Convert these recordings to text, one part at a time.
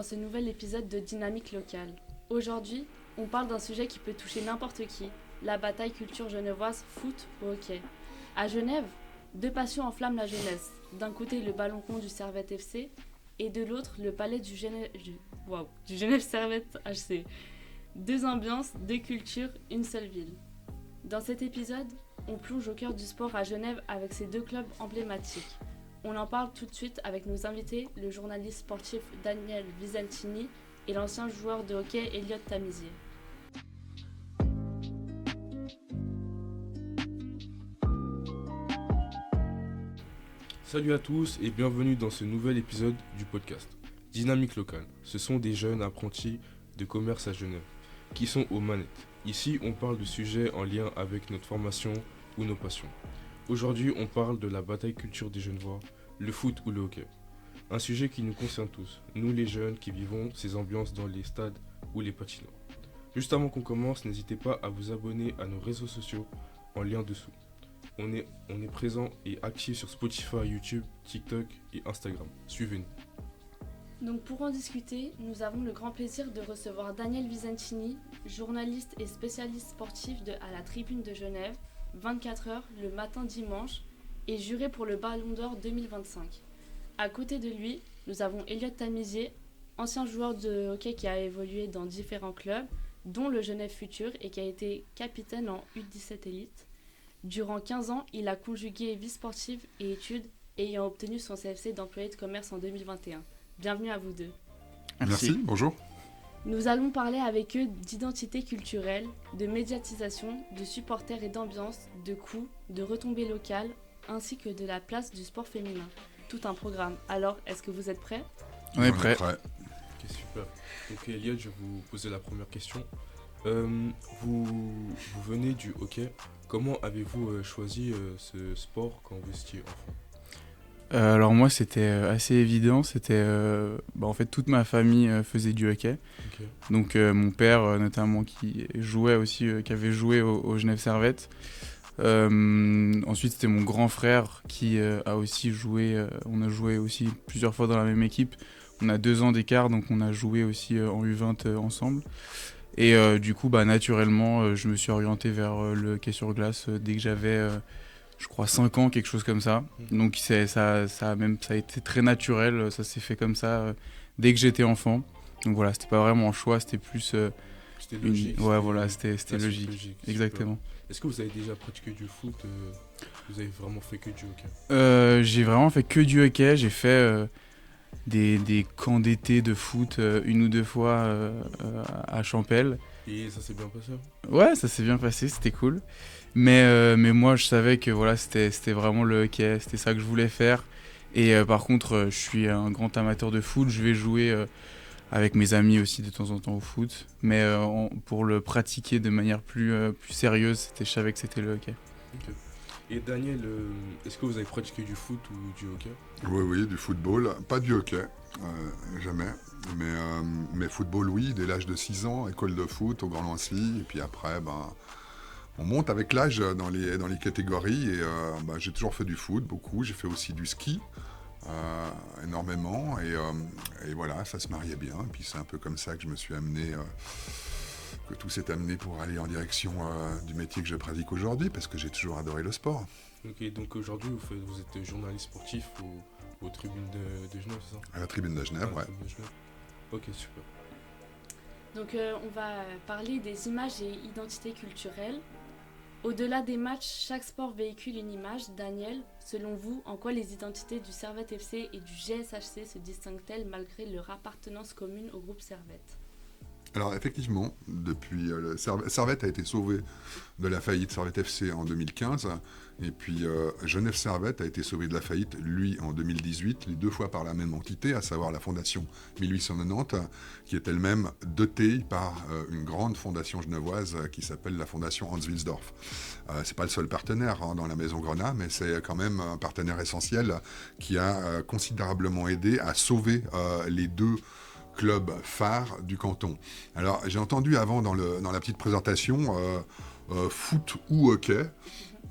Dans ce nouvel épisode de Dynamique locale. Aujourd'hui, on parle d'un sujet qui peut toucher n'importe qui, la bataille culture genevoise foot ou hockey. À Genève, deux passions enflamment la jeunesse. D'un côté, le ballon rond du Servette FC et de l'autre, le palais du Genève Servette HC. Deux ambiances, deux cultures, une seule ville. Dans cet épisode, on plonge au cœur du sport à Genève avec ces deux clubs emblématiques. On en parle tout de suite avec nos invités, le journaliste sportif Daniel Visentini et l'ancien joueur de hockey Elliot Tamizier. Salut à tous et bienvenue dans ce nouvel épisode du podcast Dynamique locale. Ce sont des jeunes apprentis de commerce à Genève qui sont aux manettes. Ici, on parle de sujets en lien avec notre formation ou nos passions. Aujourd'hui, on parle de la bataille culture des Genevois, le foot ou le hockey. Un sujet qui nous concerne tous, nous les jeunes qui vivons ces ambiances dans les stades ou les patinoires. Juste avant qu'on commence, n'hésitez pas à vous abonner à nos réseaux sociaux en lien dessous. On est présent et actif sur Spotify, YouTube, TikTok et Instagram. Suivez-nous. Donc pour en discuter, nous avons le grand plaisir de recevoir Daniel Visentini, journaliste et spécialiste sportif à la Tribune de Genève, 24 heures le matin dimanche, et juré pour le Ballon d'Or 2025. À côté de lui, nous avons Elliot Tamizier, ancien joueur de hockey qui a évolué dans différents clubs, dont le Genève Futur et qui a été capitaine en U17 Elite. Durant 15 ans, il a conjugué vie sportive et études, ayant obtenu son CFC d'employé de commerce en 2021. Bienvenue à vous deux. Merci, bonjour. Nous allons parler avec eux d'identité culturelle, de médiatisation, de supporters et d'ambiance, de coûts, de retombées locales, ainsi que de la place du sport féminin. Tout un programme. Alors, est-ce que vous êtes prêts ? On est prêt. Ok, super. Donc Elliot, je vais vous poser la première question. Vous venez du hockey. Comment avez-vous choisi ce sport quand vous étiez enfant ? Alors moi c'était assez évident, en fait toute ma famille faisait du hockey. Okay. Donc mon père notamment qui jouait aussi, qui avait joué au Genève Servette. Ensuite c'était mon grand frère qui a aussi joué, on a joué aussi plusieurs fois dans la même équipe. On a 2 ans d'écart donc on a joué aussi en U20 ensemble. Et du coup naturellement je me suis orienté vers le hockey sur glace dès que j'avais... je crois 5 ans, quelque chose comme ça. Donc ça a été très naturel, ça s'est fait comme ça dès que j'étais enfant. Donc voilà, c'était pas vraiment un choix, c'était plus... C'était logique. Ouais, voilà, c'était logique. Exactement. Est-ce que vous avez déjà pratiqué du foot Vous avez vraiment fait que du hockey J'ai vraiment fait que du hockey, j'ai fait des camps d'été de foot 1 ou 2 fois à Champel. Et ça s'est bien passé ? Ouais, ça s'est bien passé, c'était cool. Mais moi, je savais que voilà, c'était vraiment le hockey, c'était ça que je voulais faire. Et par contre, je suis un grand amateur de foot, je vais jouer avec mes amis aussi de temps en temps au foot. Mais pour le pratiquer de manière plus sérieuse, je savais que c'était le hockey. Okay. Et Daniel, est-ce que vous avez pratiqué du foot ou du hockey ? Oui, du football, pas du hockey, jamais. Mais football, oui, dès l'âge de 6 ans, école de foot au Grand Lancy. Et puis après, on monte avec l'âge dans les catégories. Et j'ai toujours fait du foot, beaucoup. J'ai fait aussi du ski, énormément. Et voilà, ça se mariait bien. Et puis c'est un peu comme ça que je me suis amené... que tout s'est amené pour aller en direction du métier que je pratique aujourd'hui, parce que j'ai toujours adoré le sport. Ok, donc aujourd'hui, vous êtes journaliste sportif aux tribunes de Genève, c'est ça ? À la tribune de Genève, ouais. Ok, super. Donc on va parler des images et identités culturelles. Au-delà des matchs, chaque sport véhicule une image. Daniel, selon vous, en quoi les identités du Servette FC et du GSHC se distinguent-elles malgré leur appartenance commune au groupe Servette ? Alors effectivement, depuis Servette a été sauvé de la faillite Servette FC en 2015, et puis Genève Servette a été sauvé de la faillite, lui, en 2018, les 2 fois par la même entité, à savoir la Fondation 1890, qui est elle-même dotée par une grande fondation genevoise qui s'appelle la Fondation Hans Wilsdorf. C'est pas le seul partenaire dans la Maison Grenat, mais c'est quand même un partenaire essentiel qui a considérablement aidé à sauver les 2 club phare du canton. Alors, j'ai entendu avant dans la petite présentation foot ou hockey.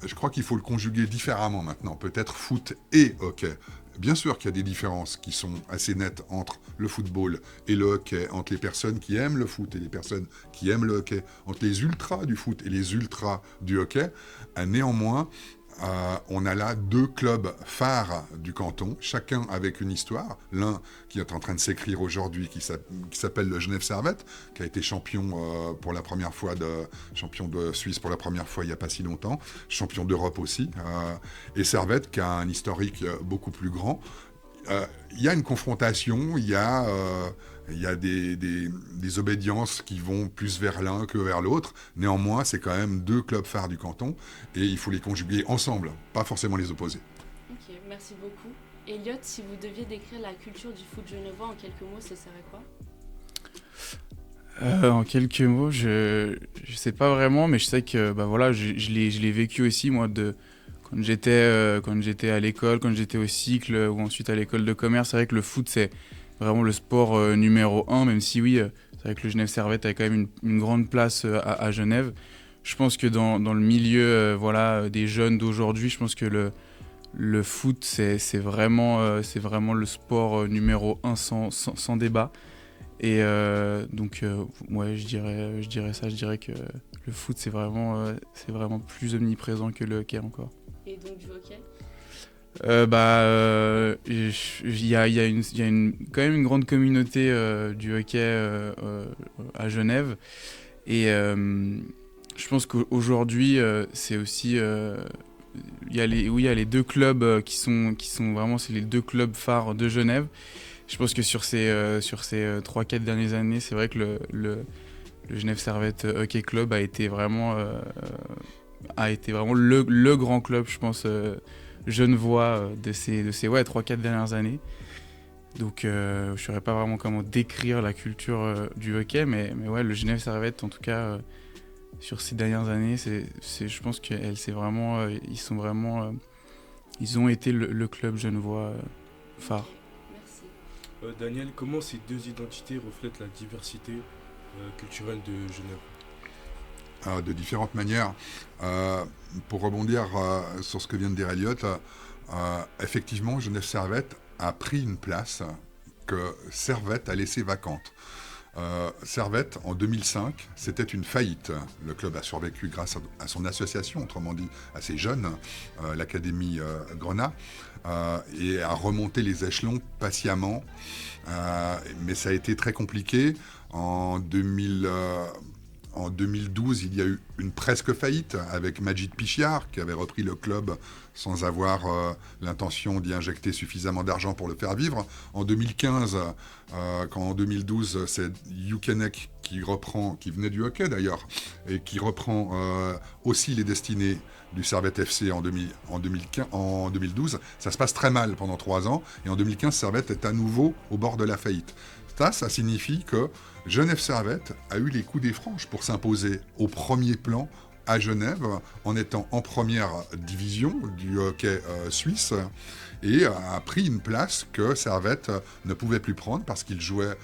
Je crois qu'il faut le conjuguer différemment maintenant. Peut-être foot et hockey. Bien sûr qu'il y a des différences qui sont assez nettes entre le football et le hockey, entre les personnes qui aiment le foot et les personnes qui aiment le hockey, entre les ultras du foot et les ultras du hockey. Néanmoins, on a là 2 clubs phares du canton, chacun avec une histoire. L'un qui est en train de s'écrire aujourd'hui, qui s'appelle le Genève Servette, qui a été champion pour la première fois champion de Suisse pour la première fois il n'y a pas si longtemps, champion d'Europe aussi, et Servette qui a un historique beaucoup plus grand. Il y a une confrontation, il y a des obédiences qui vont plus vers l'un que vers l'autre. Néanmoins, c'est quand même 2 clubs phares du canton et il faut les conjuguer ensemble, pas forcément les opposer. Ok, merci beaucoup. Elliot, si vous deviez décrire la culture du foot genevois en quelques mots, ce serait quoi ? En quelques mots, je sais pas vraiment, mais je sais que voilà, je l'ai vécu aussi moi quand j'étais à l'école, quand j'étais au cycle ou ensuite à l'école de commerce. C'est vrai que le foot c'est vraiment le sport numéro 1, même si oui, c'est vrai que le Genève Servette a quand même une grande place à Genève. Je pense que dans le milieu des jeunes d'aujourd'hui, je pense que le foot c'est vraiment le sport numéro 1 sans débat. Et donc ouais, je dirais ça, je dirais que le foot c'est vraiment plus omniprésent que le hockey encore. Et donc du hockey ? Il y a quand même une grande communauté du hockey à Genève et je pense qu'aujourd'hui c'est aussi il y a les 2 clubs qui sont vraiment, c'est les 2 clubs phares de Genève. Je pense que sur ces 3-4 dernières années, c'est vrai que le Genève Servette Hockey Club a été vraiment le grand club, je pense, genevois de ces 3-4 dernières années. Donc je ne saurais pas vraiment comment décrire la culture du hockey, mais ouais, le Genève Servette, en tout cas, sur ces dernières années, je pense qu'ils ont été le club genevois phare. Merci. Daniel, comment ces 2 identités reflètent la diversité culturelle de Genève ? De différentes manières. Pour rebondir sur ce que vient de dire Elliot, effectivement, Genève Servette a pris une place que Servette a laissée vacante. Servette, en 2005, c'était une faillite. Le club a survécu grâce à son association, autrement dit à ses jeunes, l'Académie Grenat, et a remonté les échelons patiemment. Mais ça a été très compliqué. En 2012, il y a eu une presque faillite avec Majid Pichiar qui avait repris le club sans avoir l'intention d'y injecter suffisamment d'argent pour le faire vivre. En 2015, quand en 2012, c'est Yukenek qui venait du hockey d'ailleurs, et qui reprend aussi les destinées du Servette FC en 2012, ça se passe très mal pendant 3 ans, et en 2015, Servette est à nouveau au bord de la faillite. Ça signifie que Genève Servette a eu les coups des franches pour s'imposer au premier plan à Genève en étant en première division du hockey suisse et a pris une place que Servette ne pouvait plus prendre parce qu'il jouait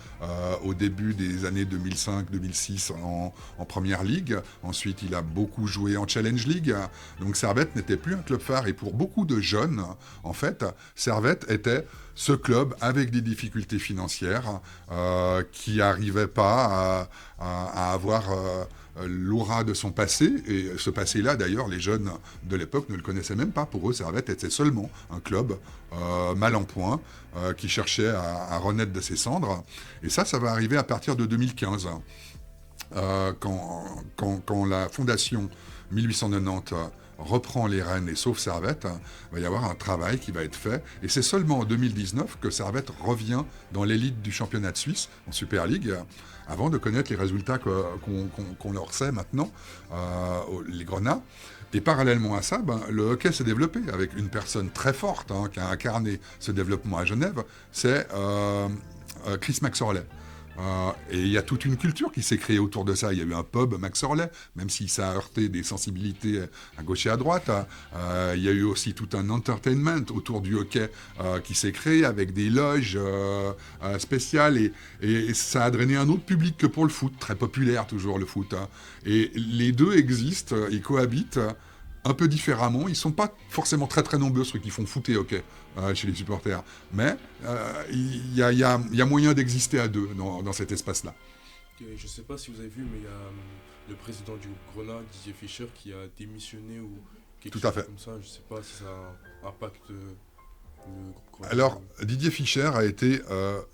au début des années 2005-2006 en première ligue. Ensuite, il a beaucoup joué en Challenge League. Donc Servette n'était plus un club phare et pour beaucoup de jeunes, en fait, Servette était ce club avec des difficultés financières qui n'arrivait pas à avoir l'aura de son passé. Et ce passé-là, d'ailleurs, les jeunes de l'époque ne le connaissaient même pas. Pour eux, Servette était seulement un club mal en point qui cherchait à renaître de ses cendres. Et ça va arriver à partir de 2015, quand la fondation 1890 reprend les rênes et sauve Servette, il va y avoir un travail qui va être fait. Et c'est seulement en 2019 que Servette revient dans l'élite du championnat de Suisse, en Super League, avant de connaître les résultats qu'on leur sait maintenant, les Grenats. Et parallèlement à ça, le hockey s'est développé avec une personne très forte qui a incarné ce développement à Genève, c'est Chris Maxorley. Et il y a toute une culture qui s'est créée autour de ça. Il y a eu un pub Maxorley, même si ça a heurté des sensibilités à gauche et à droite. Il y a eu aussi tout un entertainment autour du hockey qui s'est créé avec des loges spéciales et ça a drainé un autre public que pour le foot, très populaire toujours le foot. Et les deux existent, ils cohabitent un peu différemment. Ils ne sont pas forcément très très nombreux, ceux qui font foot et hockey chez les supporters. Mais il y a moyen d'exister à deux dans cet espace-là. Je ne sais pas si vous avez vu, mais il y a le président du groupe Grenat, Didier Fischer, qui a démissionné ou quelque Tout à chose fait. comme ça. Je ne sais pas si ça impacte le groupe Grenat. Alors, Didier Fischer a été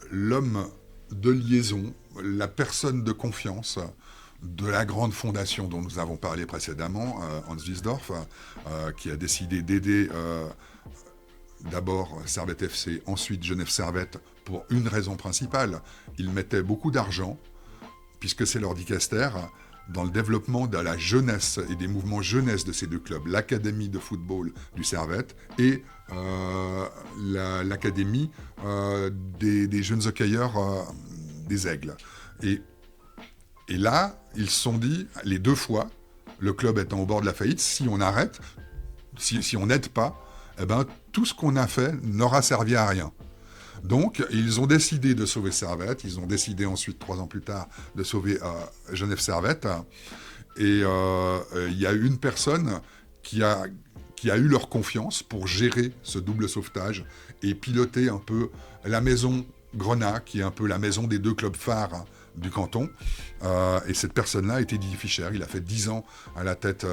l'homme de liaison, la personne de confiance de la grande fondation dont nous avons parlé précédemment, Hans Wiesdorf, qui a décidé d'aider d'abord Servette FC, ensuite Genève Servette, pour une raison principale. Il mettait beaucoup d'argent, puisque c'est leur dicaster, dans le développement de la jeunesse et des mouvements jeunesse de ces deux clubs, l'académie de football du Servette et l'académie des jeunes hockeyeurs des Aigles. Et là, ils se sont dit, les deux fois, le club étant au bord de la faillite, si on arrête, si on n'aide pas, eh ben, tout ce qu'on a fait n'aura servi à rien. Donc, ils ont décidé de sauver Servette. Ils ont décidé ensuite, 3 ans plus tard, de sauver Genève Servette. Et il y a une personne qui a eu leur confiance pour gérer ce double sauvetage et piloter un peu la maison Grenat, qui est un peu la maison des deux clubs phares du canton. Et cette personne-là était Didier Fischer. Il a fait 10 ans à la tête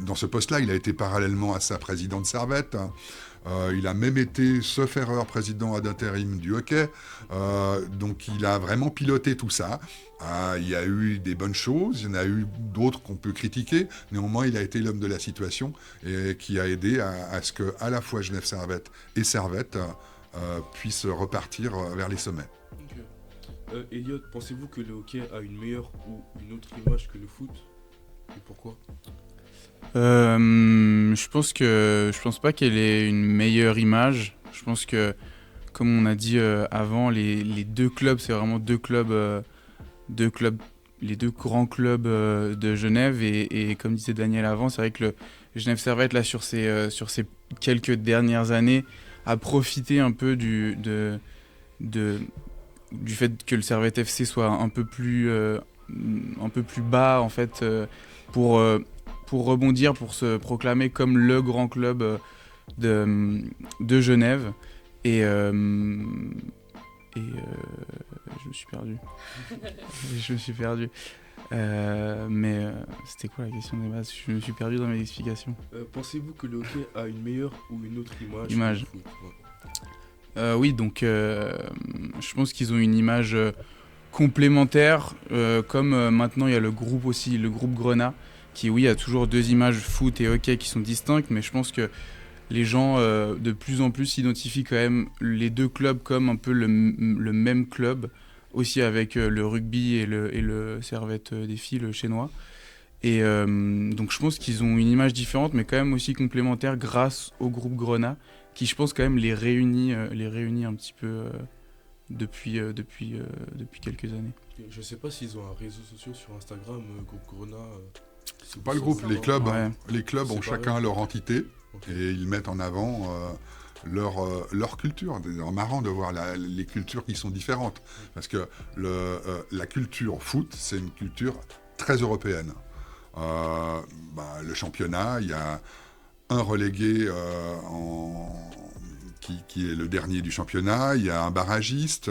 dans ce poste-là. Il a été parallèlement à sa présidente Servette. Il a même été, sauf erreur, président ad intérim du hockey. Donc il a vraiment piloté tout ça. Il y a eu des bonnes choses, il y en a eu d'autres qu'on peut critiquer. Néanmoins, il a été l'homme de la situation et qui a aidé à ce que à la fois Genève Servette et Servette puissent repartir vers les sommets. Okay. Elliot, pensez-vous que le hockey a une meilleure ou une autre image que le foot? Et pourquoi? Je pense pas qu'elle ait une meilleure image. Je pense que, comme on a dit avant, les deux clubs, c'est vraiment deux clubs, les deux grands clubs de Genève. Et comme disait Daniel avant, c'est vrai que le Genève Servette, là, sur ces quelques dernières années, a profité un peu du fait que le Servette FC soit un peu plus bas, en fait, pour rebondir, pour se proclamer comme le grand club de Genève. Et je me suis perdu. Mais c'était quoi la question des bases? Je me suis perdu dans mes explications. Pensez-vous que le hockey a une meilleure ou une autre image Image. que le foot? Ouais. Oui, donc je pense qu'ils ont une image complémentaire. Comme maintenant il y a le groupe aussi, le groupe Grenat, qui oui a toujours deux images foot et hockey qui sont distinctes, mais je pense que les gens de plus en plus s'identifient quand même les deux clubs comme un peu le même club, aussi avec le rugby et le Servette des filles, le chinois. Et donc je pense qu'ils ont une image différente, mais quand même aussi complémentaire grâce au groupe Grenat, qui je pense quand même les réunit un petit peu depuis quelques années. Je sais pas s'ils ont un réseau social sur Instagram, groupe Grenat. C'est pas le groupe, les clubs, Ouais. les clubs ont chacun leur entité et ils mettent en avant leur culture. C'est marrant de voir les cultures qui sont différentes, parce que la culture foot, c'est une culture très européenne. Le championnat, il y a un relégué qui est le dernier du championnat, il y a un barragiste,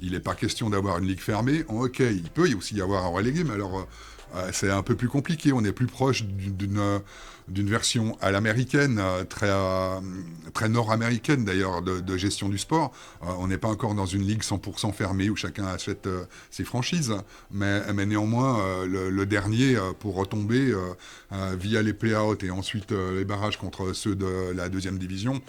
il n'est pas question d'avoir une ligue fermée. En hockey, il peut aussi y avoir un relégué, mais alors c'est un peu plus compliqué, on est plus proche d'une version à l'américaine, très nord-américaine d'ailleurs, de gestion du sport. On n'est pas encore dans une ligue 100% fermée où chacun achète ses franchises, mais néanmoins, le dernier, pour retomber via les play-outs et ensuite les barrages contre ceux de la deuxième division,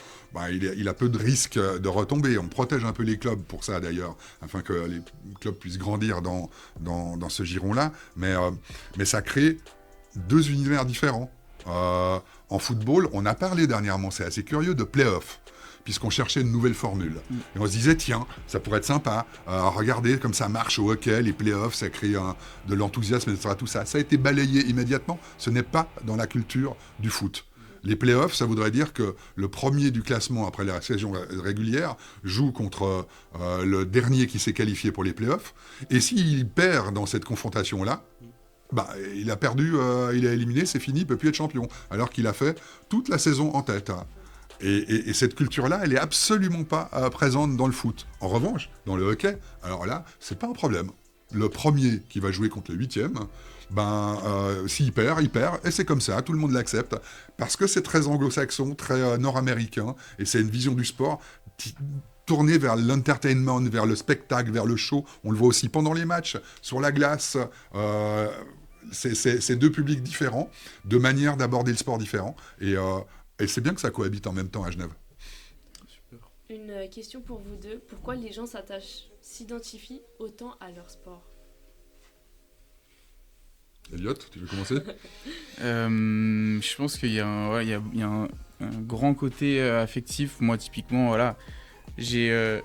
il a peu de risques de retomber. On protège un peu les clubs pour ça d'ailleurs, afin que les clubs puissent grandir dans ce giron-là, mais ça crée deux univers différents. En football, on a parlé dernièrement, c'est assez curieux, de play-off, puisqu'on cherchait une nouvelle formule. Et on se disait, tiens, ça pourrait être sympa, regardez comme ça marche au hockey, les play-offs, ça crée de l'enthousiasme, etc. Tout ça. Ça a été balayé immédiatement, ce n'est pas dans la culture du foot. Les play-offs, ça voudrait dire que le premier du classement après la saison régulière joue contre le dernier qui s'est qualifié pour les play-offs, et s'il perd dans cette confrontation-là, il a perdu, il a éliminé, c'est fini, il peut plus être champion. Alors qu'il a fait toute la saison en tête. Et cette culture-là, elle est absolument pas présente dans le foot. En revanche, dans le hockey, alors là, c'est pas un problème. Le premier qui va jouer contre le 8e, s'il perd, il perd, et c'est comme ça, tout le monde l'accepte, parce que c'est très anglo-saxon, très nord-américain, et c'est une vision du sport tournée vers l'entertainment, vers le spectacle, vers le show. On le voit aussi pendant les matchs, sur la glace. C'est deux publics différents, deux manières d'aborder le sport différents, et c'est bien que ça cohabite en même temps à Genève. Super. Une question pour vous deux. Pourquoi les gens s'identifient autant à leur sport ? Elliot, tu veux commencer ? Je pense qu'il y a un grand côté affectif. Moi, typiquement, voilà, je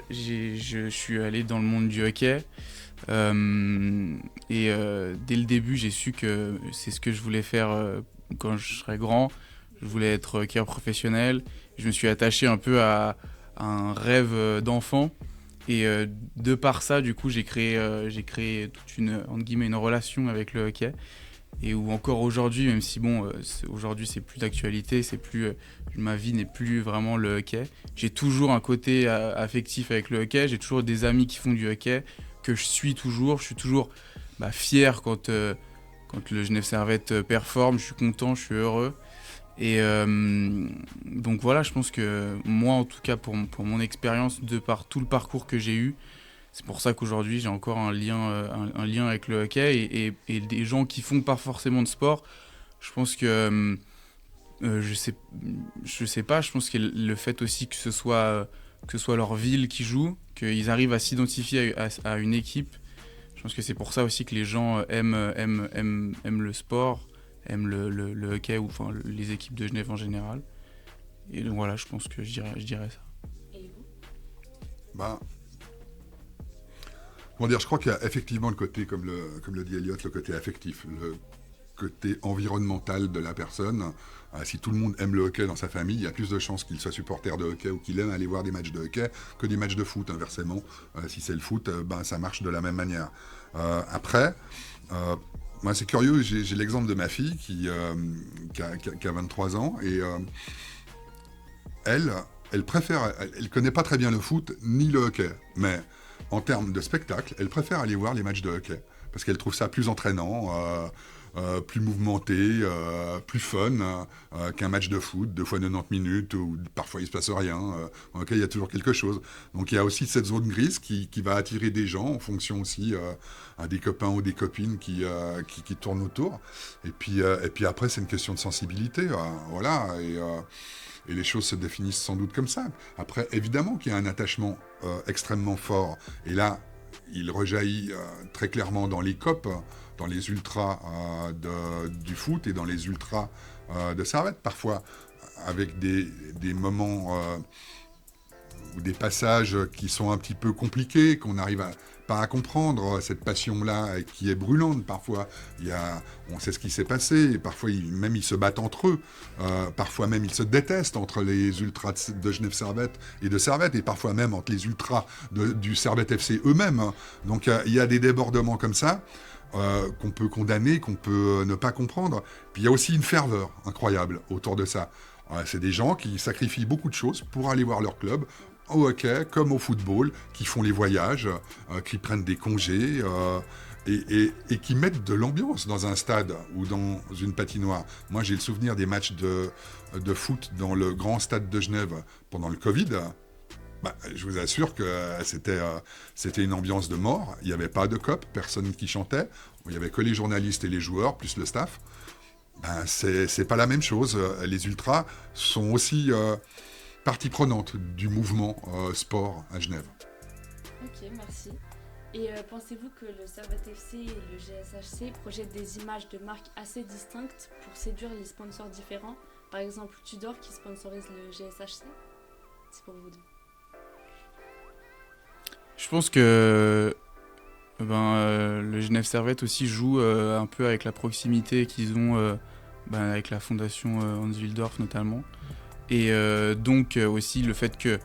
suis allé dans le monde du hockey. Dès le début, j'ai su que c'est ce que je voulais faire quand je serais grand. Je voulais être hockeyeur professionnel. Je me suis attaché un peu à un rêve d'enfant. Et de par ça, du coup, j'ai créé toute entre guillemets, une relation avec le hockey. Et où encore aujourd'hui, même si aujourd'hui c'est plus d'actualité, ma vie n'est plus vraiment le hockey. J'ai toujours un côté affectif avec le hockey. J'ai toujours des amis qui font du hockey que je suis toujours. Je suis toujours fier quand le Genève Servette performe. Je suis content, je suis heureux. Et donc voilà, je pense que moi, en tout cas, pour mon expérience, de par tout le parcours que j'ai eu, c'est pour ça qu'aujourd'hui, j'ai encore un lien avec le hockey et des gens qui font pas forcément de sport. Je pense que, je sais pas, je pense que le fait aussi que ce soit leur ville qui joue, qu'ils arrivent à s'identifier à une équipe, je pense que c'est pour ça aussi que les gens aiment le sport, aiment le hockey ou les équipes de Genève en général. Et donc voilà, je pense que je dirais ça. Et vous ? Je crois qu'il y a effectivement le côté, comme le dit Elliot, le côté affectif, le côté environnemental de la personne. Si tout le monde aime le hockey dans sa famille, il y a plus de chances qu'il soit supporter de hockey ou qu'il aime aller voir des matchs de hockey que des matchs de foot, inversement. Si c'est le foot, ça marche de la même manière. Après, moi c'est curieux, j'ai l'exemple de ma fille qui a 23 ans et elle connaît pas très bien le foot ni le hockey, mais en termes de spectacle, elle préfère aller voir les matchs de hockey parce qu'elle trouve ça plus entraînant, plus mouvementé, plus fun qu'un match de foot, 2 fois 90 minutes, où parfois il se passe rien. En hockey, il y a toujours quelque chose. Donc il y a aussi cette zone grise qui va attirer des gens en fonction aussi des copains ou des copines qui tournent autour. Et puis après, c'est une question de sensibilité. Voilà. Et les choses se définissent sans doute comme ça. Après, évidemment qu'il y a un attachement extrêmement fort. Et là, il rejaillit très clairement dans les COP, dans les ultras du foot et dans les ultras de Servette. Parfois, avec des moments ou des passages qui sont un petit peu compliqués, qu'on n'arrive pas à comprendre, cette passion-là qui est brûlante. Parfois, on sait ce qui s'est passé, et parfois même ils se battent entre eux, parfois même ils se détestent entre les ultras de Genève Servette et de Servette, et parfois même entre les ultras du Servette FC eux-mêmes. Donc il y a des débordements comme ça, qu'on peut condamner, qu'on peut ne pas comprendre. Puis il y a aussi une ferveur incroyable autour de ça. C'est des gens qui sacrifient beaucoup de choses pour aller voir leur club, au hockey comme au football, qui font les voyages, qui prennent des congés et qui mettent de l'ambiance dans un stade ou dans une patinoire. Moi, j'ai le souvenir des matchs de foot dans le grand stade de Genève pendant le Covid. Je vous assure que c'était une ambiance de mort. Il n'y avait pas de cop, personne qui chantait. Il n'y avait que les journalistes et les joueurs, plus le staff. C'est pas la même chose. Les ultras sont aussi partie prenante du mouvement sport à Genève. Ok, merci. Et pensez-vous que le Servette FC et le GSHC projettent des images de marques assez distinctes pour séduire les sponsors différents ? Par exemple, Tudor qui sponsorise le GSHC ? C'est pour vous deux. Je pense que le Genève Servette aussi joue un peu avec la proximité qu'ils ont avec la fondation Hans Wilsdorf notamment. Et donc aussi le fait que,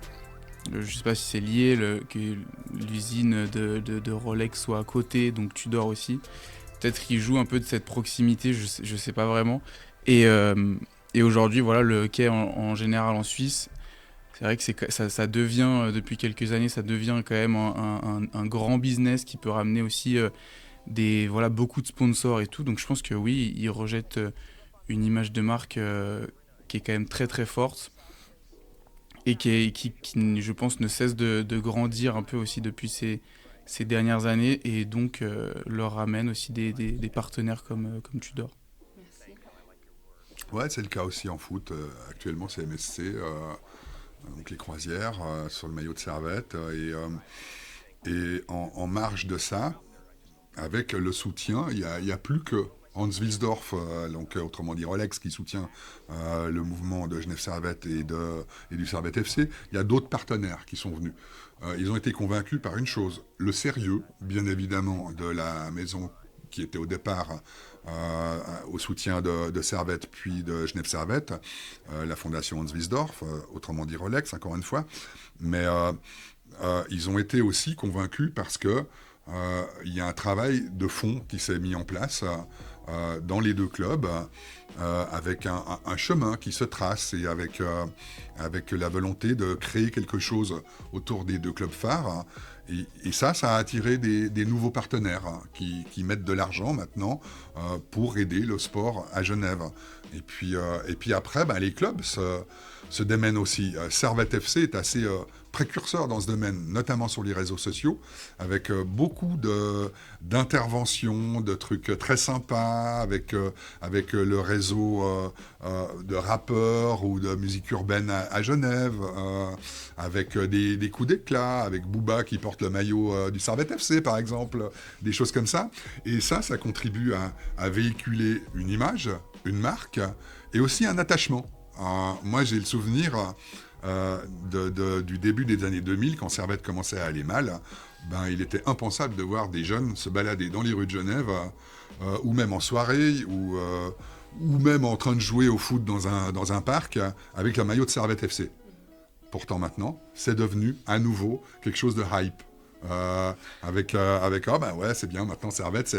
je ne sais pas si c'est lié, que l'usine de Rolex soit à côté, donc Tudor aussi. peut-être qu'il joue un peu de cette proximité, je sais pas vraiment. Et aujourd'hui, voilà, le hockey en général en Suisse, c'est vrai que ça devient, depuis quelques années, ça devient quand même un grand business qui peut ramener aussi beaucoup de sponsors et tout. Donc je pense que oui, il rejette une image de marque qui est quand même très très forte et qui je pense, ne cesse de grandir un peu aussi depuis ces dernières années, et donc leur ramène aussi des partenaires comme Tudor. Merci. Ouais, c'est le cas aussi en foot. Actuellement, c'est MSC, donc les croisières sur le maillot de Servette. Et en marge de ça, avec le soutien, il y a plus que Hans Wilsdorf, donc autrement dit Rolex, qui soutient le mouvement de Genève Servette et du Servette FC. Il y a d'autres partenaires qui sont venus. Ils ont été convaincus par une chose, le sérieux, bien évidemment, de la maison qui était au départ au soutien de Servette, puis de Genève Servette, la fondation Hans Wilsdorf, autrement dit Rolex, encore une fois. Mais ils ont été aussi convaincus parce que il y a un travail de fond qui s'est mis en place dans les deux clubs, avec un chemin qui se trace, et avec la volonté de créer quelque chose autour des deux clubs phares. Et ça a attiré des nouveaux partenaires qui mettent de l'argent maintenant pour aider le sport à Genève. Et puis après, les clubs se démènent aussi. Servette FC est assez précurseur dans ce domaine, notamment sur les réseaux sociaux, avec beaucoup d'interventions, de trucs très sympas, avec le réseau de rappeurs ou de musique urbaine à Genève, avec des coups d'éclat, avec Booba qui porte le maillot du Servette FC, par exemple, des choses comme ça. Et ça contribue à véhiculer une image, une marque, et aussi un attachement. Moi, j'ai le souvenir du début des années 2000, quand Servette commençait à aller mal. Il était impensable de voir des jeunes se balader dans les rues de Genève, ou même en soirée, ou même en train de jouer au foot dans un parc, avec le maillot de Servette FC. Pourtant, maintenant, c'est devenu à nouveau quelque chose de hype. C'est bien, maintenant Servette,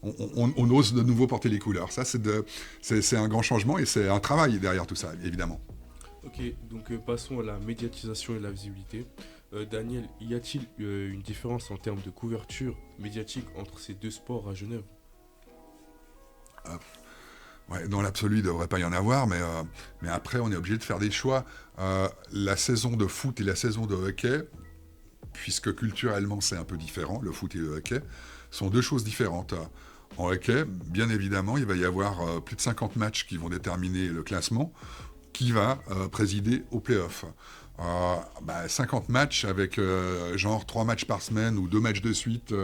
on ose de nouveau porter les couleurs. Ça, c'est un grand changement, et c'est un travail derrière tout ça, évidemment. Ok, donc passons à la médiatisation et la visibilité. Daniel, y a-t-il une différence en termes de couverture médiatique entre ces deux sports à Genève ? Ouais, dans l'absolu, il ne devrait pas y en avoir, mais après, on est obligé de faire des choix. La saison de foot et la saison de hockey, puisque culturellement c'est un peu différent, le foot et le hockey, sont deux choses différentes. En hockey, bien évidemment, il va y avoir plus de 50 matchs qui vont déterminer le classement, qui va présider aux playoffs. 50 matchs avec genre 3 matchs par semaine ou 2 matchs de suite,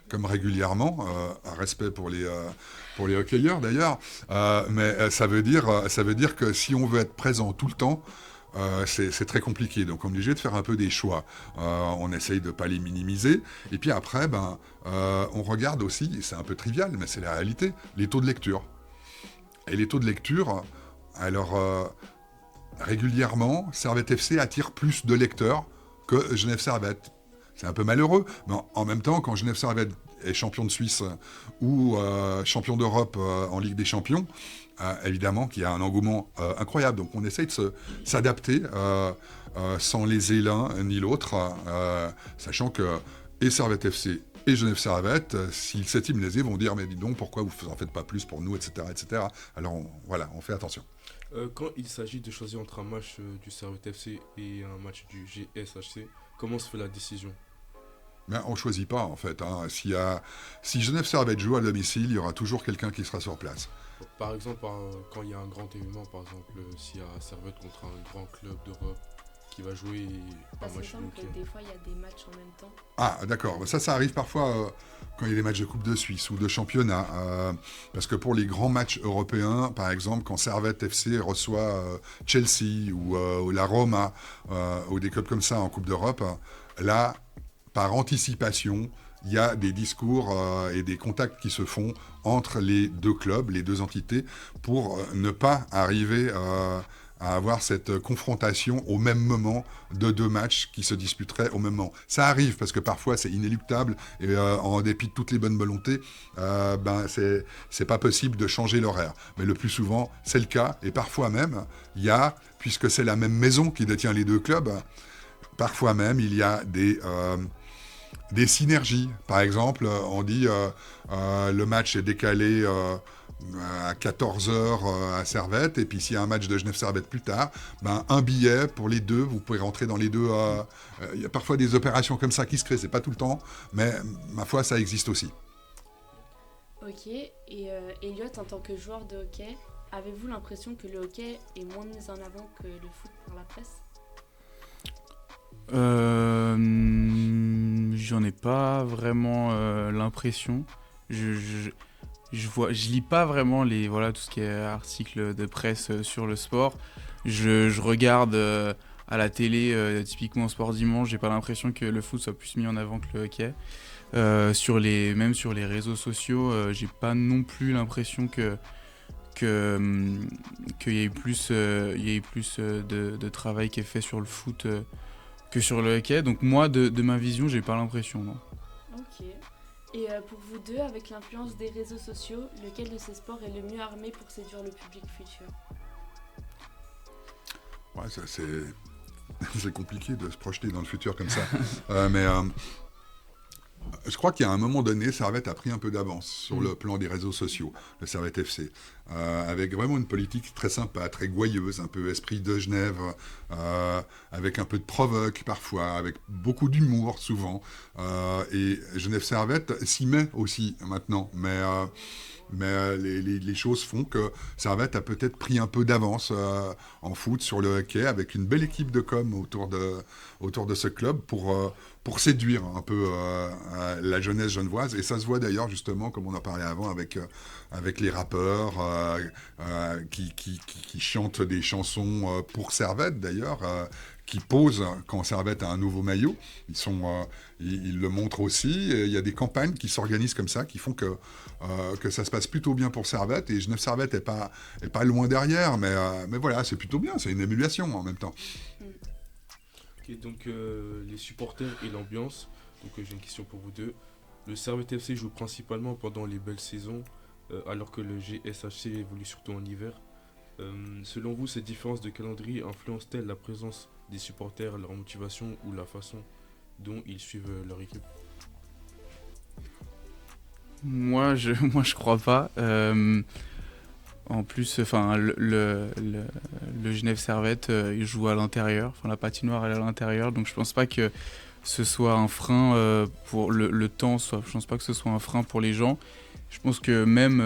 comme régulièrement, un respect pour les hockeyeurs d'ailleurs, mais ça veut dire que si on veut être présent tout le temps, c'est très compliqué, donc on est obligé de faire un peu des choix. On essaye de ne pas les minimiser, et puis après, on regarde aussi, et c'est un peu trivial, mais c'est la réalité, les taux de lecture. Et les taux de lecture, alors régulièrement, Servette FC attire plus de lecteurs que Genève Servette. C'est un peu malheureux, mais en même temps, quand Genève Servette est champion de Suisse ou champion d'Europe en Ligue des Champions, évidemment qu'il y a un engouement incroyable. Donc on essaye de s'adapter sans léser l'un ni l'autre, sachant que et Servette FC et Genève Servette, s'ils s'estiment lésés, vont dire « mais dis donc, pourquoi vous n'en faites pas plus pour nous, etc. etc. » Alors on fait attention. Quand il s'agit de choisir entre un match du Servette FC et un match du GSHC, comment se fait la décision ? On ne choisit pas, en fait. Si Genève Servette joue à domicile, il y aura toujours quelqu'un qui sera sur place. Par exemple, quand il y a un grand événement, par exemple, s'il y a Servette contre un grand club d'Europe qui va jouer un match de hockey. Des fois, il y a des matchs en même temps. Ah, d'accord. Ça arrive parfois quand il y a des matchs de Coupe de Suisse ou de championnat. Parce que pour les grands matchs européens, par exemple, quand Servette FC reçoit Chelsea ou la Roma, ou des clubs comme ça en Coupe d'Europe, là, par anticipation, il y a des discours et des contacts qui se font entre les deux clubs, les deux entités, pour ne pas arriver à avoir cette confrontation au même moment de 2 matchs qui se disputeraient au même moment. Ça arrive parce que parfois c'est inéluctable et en dépit de toutes les bonnes volontés, c'est pas possible de changer l'horaire. Mais le plus souvent, c'est le cas et parfois même, il y a, puisque c'est la même maison qui détient les 2 clubs, parfois même il y a des synergies. Par exemple, on dit le match est décalé à 14h à Servette, et puis s'il y a un match de Genève-Servette plus tard, un billet pour les 2, vous pouvez rentrer dans les 2. Il y a parfois des opérations comme ça qui se créent, c'est pas tout le temps, mais ma foi, ça existe aussi. Ok, et Elliot, en tant que joueur de hockey, avez-vous l'impression que le hockey est moins mis en avant que le foot par la presse ? J'en ai pas vraiment l'impression. Je lis pas vraiment tout ce qui est articles de presse sur le sport. Je regarde à la télé, typiquement Sport Dimanche, j'ai pas l'impression que le foot soit plus mis en avant que le hockey. Même sur les réseaux sociaux, j'ai pas non plus l'impression qu'il y ait plus de travail qui est fait sur le foot que sur le hockey. Donc moi, de ma vision, j'ai pas l'impression, non. Ok. Et pour vous deux, avec l'influence des réseaux sociaux, lequel de ces sports est le mieux armé pour séduire le public futur ? Ouais, ça, c'est compliqué de se projeter dans le futur comme ça. Je crois qu'il y a un moment donné, Servette a pris un peu d'avance sur le plan des réseaux sociaux, le Servette FC, avec vraiment une politique très sympa, très gouailleuse, un peu esprit de Genève, avec un peu de provoque parfois, avec beaucoup d'humour souvent. Et Genève-Servette s'y met aussi maintenant, mais les choses font que Servette a peut-être pris un peu d'avance en foot sur le hockey, avec une belle équipe de com autour de ce club pour séduire un peu la jeunesse genevoise. Et ça se voit d'ailleurs justement, comme on en parlait avant, avec les rappeurs qui chantent des chansons pour Servette d'ailleurs, qui posent quand Servette a un nouveau maillot. Ils le montrent aussi. Et il y a des campagnes qui s'organisent comme ça, qui font que ça se passe plutôt bien pour Servette. Et Genève-Servette est pas loin derrière, mais voilà, c'est plutôt bien. C'est une émulation en même temps. Ok, donc les supporters et l'ambiance. Donc j'ai une question pour vous deux. Le Servette FC joue principalement pendant les belles saisons, alors que le GSHC évolue surtout en hiver. Selon vous, cette différence de calendrier influence-t-elle la présence des supporters, leur motivation ou la façon dont ils suivent leur équipe ? Moi, je crois pas. En plus, le Genève-Servette, il joue à l'intérieur. La patinoire elle est à l'intérieur, donc je pense pas que ce soit un frein pour le temps. Je pense pas que ce soit un frein pour les gens. Je pense que même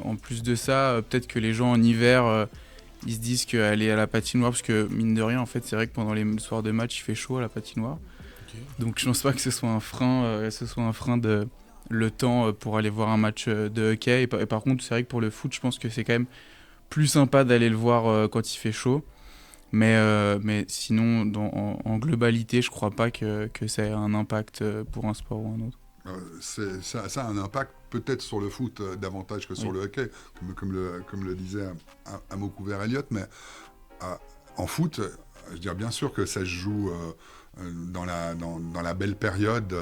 en plus de ça, peut-être que les gens en hiver, ils se disent qu'aller à la patinoire, parce que mine de rien, en fait, c'est vrai que pendant les soirs de match, il fait chaud à la patinoire. Okay. Donc je pense pas que ce soit un frein de le temps pour aller voir un match de hockey. Et par contre, c'est vrai que pour le foot, je pense que c'est quand même plus sympa d'aller le voir quand il fait chaud. Mais sinon, en globalité, je crois pas que ça ait un impact pour un sport ou un autre. Ça a un impact peut-être sur le foot davantage que sur le hockey, comme le disait à mot couvert Elliot, mais en foot, je veux dire bien sûr que ça se joue dans la belle période,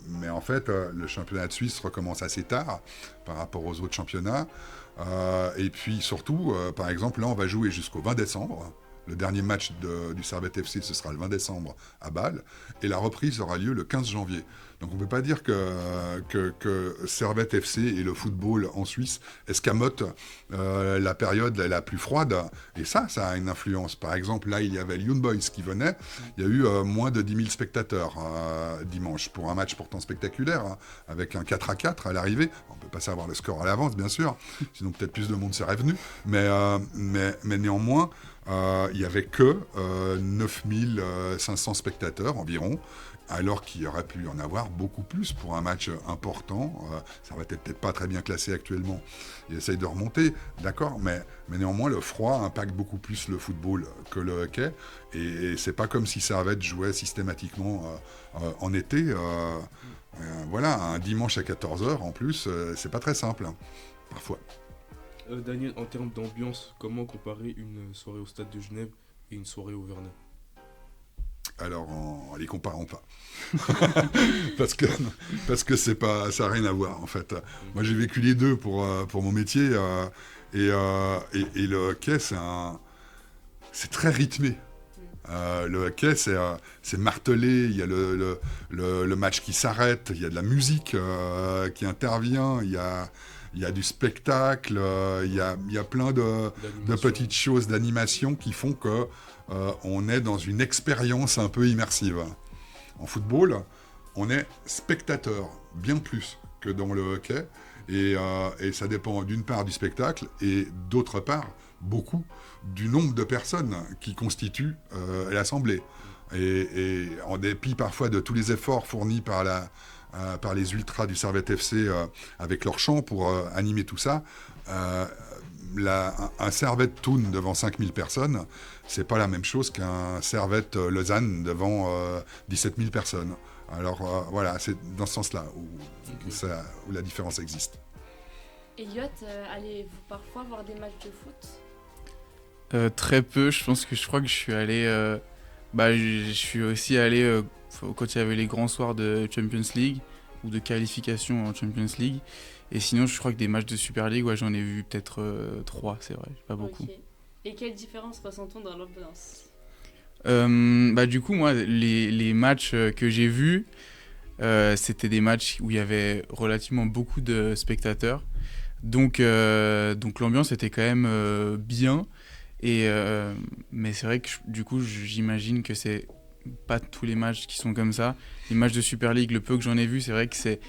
mais en fait le championnat de Suisse recommence assez tard par rapport aux autres championnats, et puis surtout, par exemple, là on va jouer jusqu'au 20 décembre. Le dernier match du Servette FC, ce sera le 20 décembre à Bâle, et la reprise aura lieu le 15 janvier. Donc on ne peut pas dire que Servette FC et le football en Suisse escamotent la période la plus froide. Et ça a une influence. Par exemple, là, il y avait Young Boys qui venait. Il y a eu moins de 10 000 spectateurs dimanche pour un match pourtant spectaculaire, avec un 4-4 à l'arrivée. On ne peut pas savoir le score à l'avance, bien sûr. Sinon, peut-être plus de monde serait venu. Mais néanmoins, il n'y avait que 9 500 spectateurs environ, alors qu'il aurait pu y en avoir beaucoup plus pour un match important. Ça va peut-être pas très bien classé actuellement. Il essaye de remonter, d'accord, mais néanmoins, le froid impacte beaucoup plus le football que le hockey. Et c'est pas comme si Servette jouait systématiquement en été. Voilà, un dimanche à 14h, en plus, c'est pas très simple, hein, parfois. Daniel, en termes d'ambiance, comment comparer une soirée au Stade de Genève et une soirée au Vernet? Alors, en les comparons pas. parce que c'est pas, ça n'a rien à voir, en fait. Moi, j'ai vécu les deux pour mon métier. Et le hockey, c'est très rythmé. Le hockey, c'est martelé, il y a le match qui s'arrête, il y a de la musique qui intervient, il y a du spectacle, il y a plein de petites choses d'animation qui font que on est dans une expérience un peu immersive. En football, on est spectateur, bien plus que dans le hockey, et ça dépend d'une part du spectacle, et d'autre part, beaucoup, du nombre de personnes qui constituent l'assemblée. Et en dépit parfois de tous les efforts fournis par les ultras du Servette FC avec leur chant pour animer tout ça, un Servette Thun devant 5000 personnes, c'est pas la même chose qu'un Servette Lausanne devant 17 000 personnes. Alors voilà, c'est dans ce sens-là où la différence existe. Elliot, allez-vous parfois voir des matchs de foot? Très peu, je crois que je suis allé... je suis aussi allé quand il y avait les grands soirs de Champions League ou de qualification en Champions League. Et sinon, je crois que des matchs de Super League, j'en ai vu peut-être 3, c'est vrai, pas beaucoup. Okay. Et quelle différence ressent-on dans l'ambiance? Du coup, moi, les matchs que j'ai vus, c'était des matchs où il y avait relativement beaucoup de spectateurs. Donc l'ambiance était quand même bien. Mais c'est vrai que du coup, j'imagine que c'est pas tous les matchs qui sont comme ça. Les matchs de Super League, le peu que j'en ai vu, c'est vrai qu'il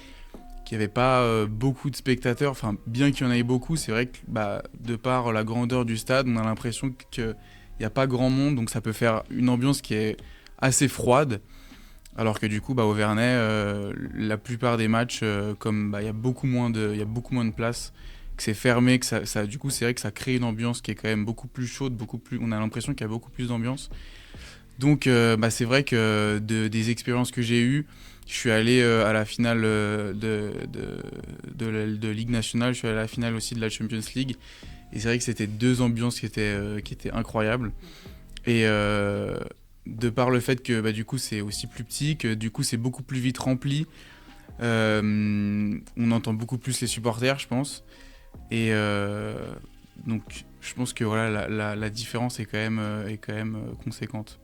n'y avait pas beaucoup de spectateurs. Enfin, bien qu'il y en ait beaucoup, c'est vrai que de par la grandeur du stade, on a l'impression qu'il n'y a pas grand monde. Donc ça peut faire une ambiance qui est assez froide. Alors que du coup, au Vernet, la plupart des matchs, comme il y a beaucoup moins de place, que c'est fermé, que ça, du coup, c'est vrai que ça crée une ambiance qui est quand même beaucoup plus chaude, on a l'impression qu'il y a beaucoup plus d'ambiance. Donc, c'est vrai que des expériences que j'ai eues, je suis allé à la finale de Ligue nationale, je suis allé à la finale aussi de la Champions League, et c'est vrai que c'était deux ambiances qui étaient incroyables. Et de par le fait que du coup c'est aussi plus petit, que du coup c'est beaucoup plus vite rempli, on entend beaucoup plus les supporters, je pense. Et donc je pense que voilà, la différence est quand même conséquente.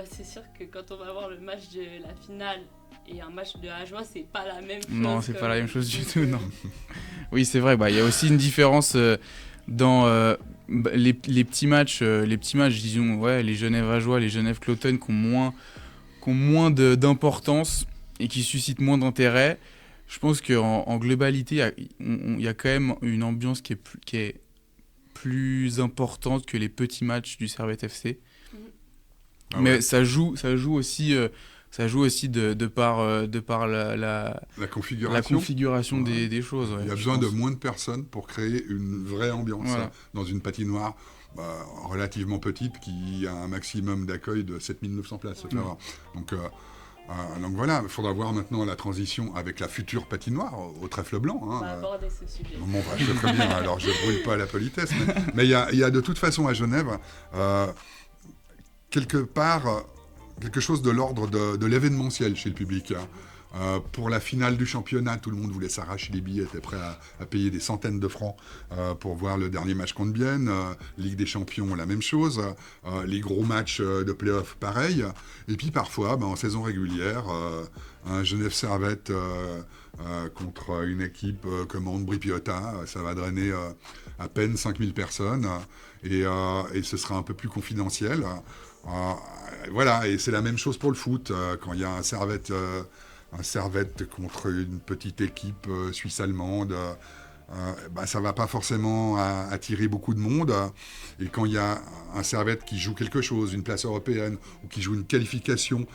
C'est sûr que quand on va voir le match de la finale et un match de Ajoie, c'est pas la même chose. Non, c'est pas la même chose du tout, non. Oui, c'est vrai, il y a aussi une différence dans les petits matchs, disons, les Genève-Ajoie, les Genève-Cloton qui ont moins d'importance et qui suscitent moins d'intérêt. Je pense qu'en globalité, il y a quand même une ambiance qui est plus importante que les petits matchs du Servette FC. Ah ouais. Mais ça joue aussi de par la configuration des choses. Ouais, il y a besoin de moins de personnes pour créer une vraie ambiance dans une patinoire relativement petite qui a un maximum d'accueil de 7900 places. Donc voilà, il faudra voir maintenant la transition avec la future patinoire au trèfle blanc. On va aborder ce sujet. Bon, je sais très bien, alors je ne brûle pas la politesse. Mais il y a de toute façon à Genève, quelque part, quelque chose de l'ordre de l'événementiel chez le public. Pour la finale du championnat, tout le monde voulait s'arracher les billets, était prêt à payer des centaines de francs pour voir le dernier match contre Bienne. Ligue des Champions, la même chose. Les gros matchs de play-off, pareil. Et puis parfois, en saison régulière, un Genève Servette contre une équipe comme Ambri Piotta, ça va drainer à peine 5000 personnes. Et ce sera un peu plus confidentiel. Voilà, et c'est la même chose pour le foot. Quand il y a un Servette contre une petite équipe suisse-allemande, ça ne va pas forcément attirer beaucoup de monde. Et quand il y a un Servette qui joue quelque chose, une place européenne, ou qui joue une qualification,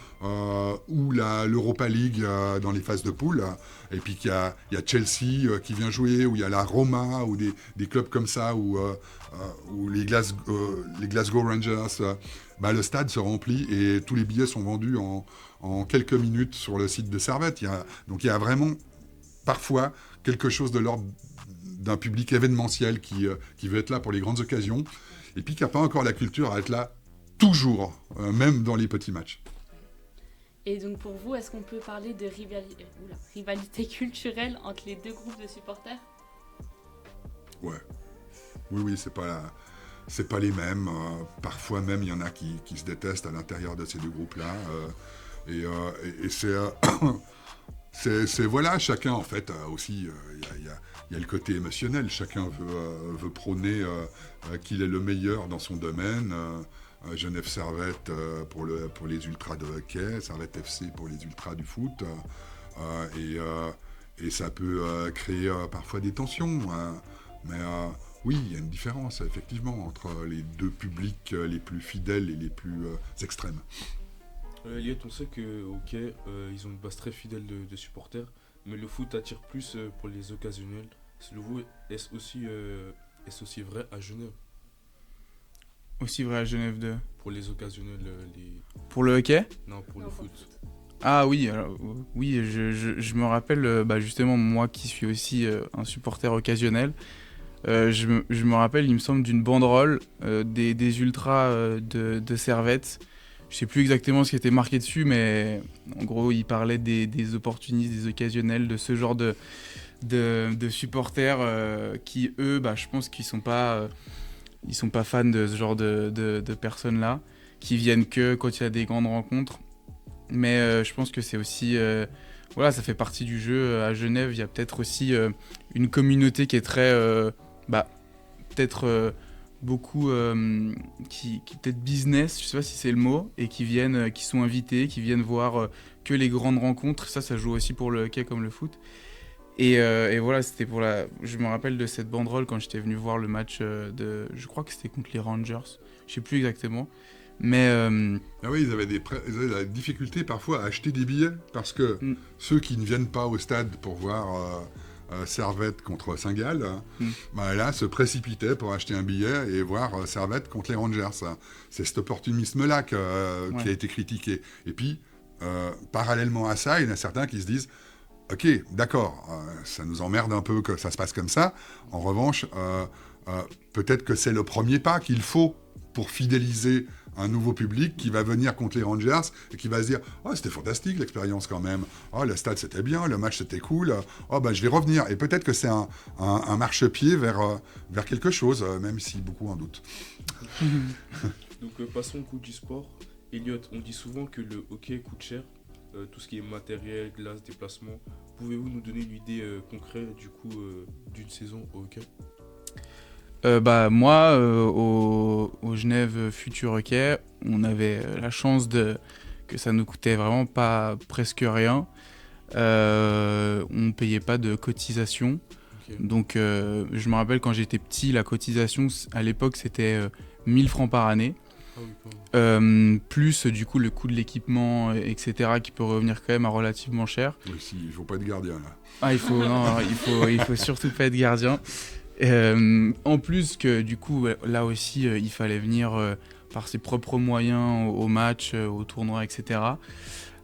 ou l'Europa League dans les phases de poule, et puis qu'il y a Chelsea qui vient jouer, ou il y a la Roma, ou des clubs comme ça, ou les Glasgow Rangers, le stade se remplit et tous les billets sont vendus en quelques minutes sur le site de Servette. Donc il y a vraiment parfois quelque chose de l'ordre d'un public événementiel qui veut être là pour les grandes occasions, et puis qui n'a pas encore la culture à être là toujours, même dans les petits matchs. Et donc pour vous, est-ce qu'on peut parler de rivalité culturelle entre les deux groupes de supporters ? Ouais. Oui, c'est pas les mêmes. Parfois même, il y en a qui se détestent à l'intérieur de ces deux groupes-là. Et c'est voilà, chacun en fait aussi, il y a le côté émotionnel. Chacun veut prôner qu'il est le meilleur dans son domaine. Genève Servette pour les ultras de hockey, Servette FC pour les ultras du foot. Et ça peut créer parfois des tensions. Mais oui, il y a une différence, effectivement, entre les deux publics les plus fidèles et les plus extrêmes. Elliot, on sait qu'au hockey, ils ont une base très fidèle de supporters, mais le foot attire plus pour les occasionnels. Selon vous, est-ce aussi vrai à Genève ? Aussi vrai à Genève 2. Pour les occasionnels, Pour le hockey ? Non, pour le foot. Ah oui, alors, oui, je me rappelle, justement, moi qui suis aussi un supporter occasionnel, je me rappelle, il me semble, d'une banderole des ultras de Servette. Je sais plus exactement ce qui était marqué dessus, mais en gros, il parlait des opportunistes, des occasionnels, de ce genre de supporters qui, eux, je pense qu'ils sont pas fans de ce genre de personnes-là, qui viennent que quand il y a des grandes rencontres. Mais je pense que c'est aussi... voilà, ça fait partie du jeu. À Genève, il y a peut-être aussi une communauté qui est très... peut-être beaucoup... qui peut-être business, je sais pas si c'est le mot, et qui sont invités, qui viennent voir que les grandes rencontres. Ça joue aussi pour le hockey comme le foot. Et voilà, c'était je me rappelle de cette banderole quand j'étais venu voir le match je crois que c'était contre les Rangers. Je sais plus exactement. Mais Ah oui, ils avaient la difficulté parfois à acheter des billets parce que ceux qui ne viennent pas au stade pour voir Servette contre Saint-Gall, là, se précipitaient pour acheter un billet et voir Servette contre les Rangers. C'est cet opportunisme-là qui a été critiqué. Et puis, parallèlement à ça, il y en a certains qui se disent « Ok, d'accord, ça nous emmerde un peu que ça se passe comme ça. En revanche, peut-être que c'est le premier pas qu'il faut pour fidéliser un nouveau public qui va venir contre les Rangers et qui va se dire « Oh, c'était fantastique l'expérience quand même. Oh, le stade c'était bien, le match c'était cool. Oh, je vais revenir. » Et peut-être que c'est un marchepied vers quelque chose, même si beaucoup en doutent. Donc passons au coup du sport. Elliot, on dit souvent que le hockey coûte cher. Tout ce qui est matériel, glace, déplacement. Pouvez-vous nous donner une idée concrète du coup d'une saison au hockey ? Moi, au Genève Futur Hockey, on avait la chance que ça nous coûtait vraiment pas presque rien. On payait pas de cotisation. Okay. Donc, je me rappelle quand j'étais petit, la cotisation à l'époque c'était 1000 francs par année. Plus du coup le coût de l'équipement, etc., qui peut revenir quand même à relativement cher. Oui, il faut pas être gardien là. Ah, il faut surtout pas être gardien. En plus que du coup là aussi il fallait venir par ses propres moyens au match, au tournoi, etc.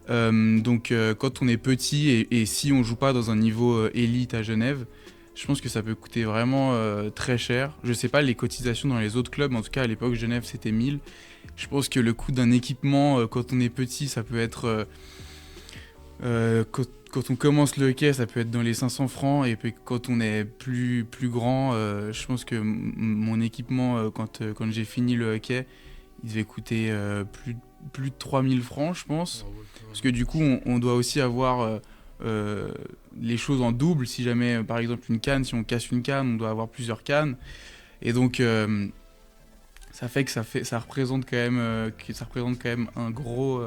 Donc quand on est petit et si on joue pas dans un niveau élite à Genève, je pense que ça peut coûter vraiment très cher. Je sais pas les cotisations dans les autres clubs, mais en tout cas à l'époque Genève c'était 1000. Je pense que le coût d'un équipement quand on est petit, ça peut être... quand on commence le hockey, ça peut être dans les 500 francs. Et puis quand on est plus grand, je pense que mon équipement, quand j'ai fini le hockey, il devait coûter plus de 3000 francs, je pense. Parce que du coup, on doit aussi avoir... les choses en double. Si jamais par exemple une canne, si on casse une canne, on doit avoir plusieurs cannes, et donc ça fait que ça représente quand même un gros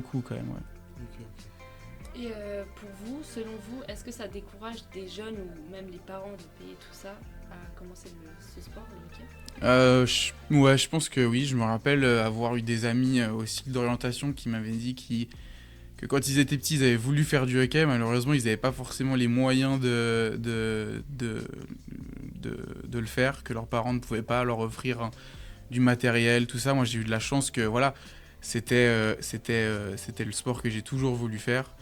coût quand même, ouais. Et pour vous, selon vous, est-ce que ça décourage des jeunes ou même les parents de payer tout ça à commencer ce sport, le hockey ? Je pense que oui. Je me rappelle avoir eu des amis au cycle d'orientation qui m'avaient dit que quand ils étaient petits, ils avaient voulu faire du hockey. Malheureusement, ils n'avaient pas forcément les moyens de le faire, que leurs parents ne pouvaient pas leur offrir du matériel, tout ça. Moi, j'ai eu de la chance que voilà, c'était le sport que j'ai toujours voulu faire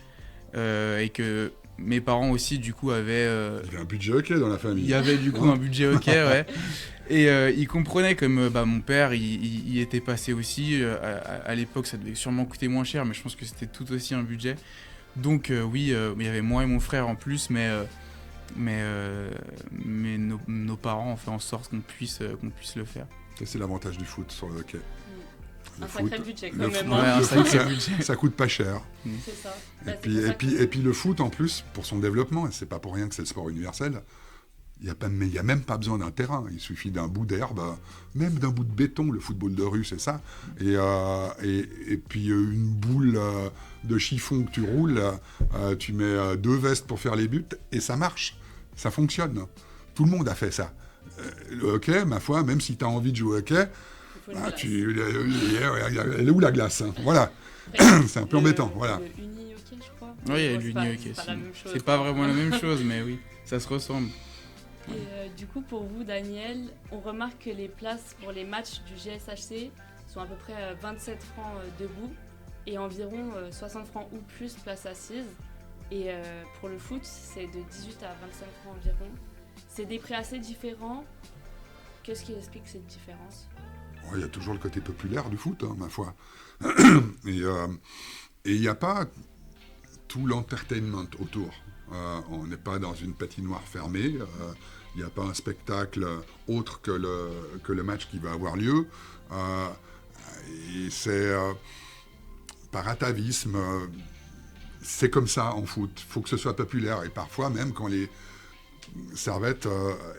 et que mes parents aussi, du coup, avaient... Il y avait un budget hockey dans la famille. Il y avait du coup un budget hockey, ouais. Et ils comprenaient comme mon père, il était passé aussi. À l'époque, ça devait sûrement coûter moins cher, mais je pense que c'était tout aussi un budget. Donc oui, il y avait moi et mon frère en plus, mais nos parents ont fait en sorte qu'on puisse le faire. Ça, c'est l'avantage du foot sur le hockey. Un sacré budget quand le même. foot, Ouais, un sacré budget. ça coûte pas cher. C'est ça. Et Bah, puis, c'est pour ça et puis le foot, en plus, pour son développement, et c'est pas pour rien que c'est le sport universel, il n'y a même pas besoin d'un terrain. Il suffit d'un bout d'herbe, même d'un bout de béton. Le football de rue, c'est ça. Et puis une boule de chiffon que tu roules, tu mets 2 vestes pour faire les buts, et ça marche. Ça fonctionne. Tout le monde a fait ça. Le hockey, ma foi, même si tu as envie de jouer au hockey, il faut une glace. elle est où la glace, hein, voilà. Après, C'est un peu embêtant, voilà. Le uni-hockey, je crois. Oui, il y a Bon, du c'est pas- hockey. c'est pas la même chose. C'est pas vraiment la même chose, mais oui, ça se ressemble. Et du coup, pour vous, Daniel, on remarque que les places pour les matchs du GSHC sont à peu près 27 francs debout et environ 60 francs ou plus place assise. Et pour le foot, c'est de 18 à 25 francs environ. C'est des prix assez différents. Qu'est-ce qui explique cette différence ? Il y a toujours le côté populaire du foot, hein, ma foi. Et il n'y a pas tout l'entertainment autour. On n'est pas dans une patinoire fermée. Il n'y a pas un spectacle autre que le match qui va avoir lieu. Et c'est par atavisme. C'est comme ça en foot. Il faut que ce soit populaire. Et parfois, même quand les Servette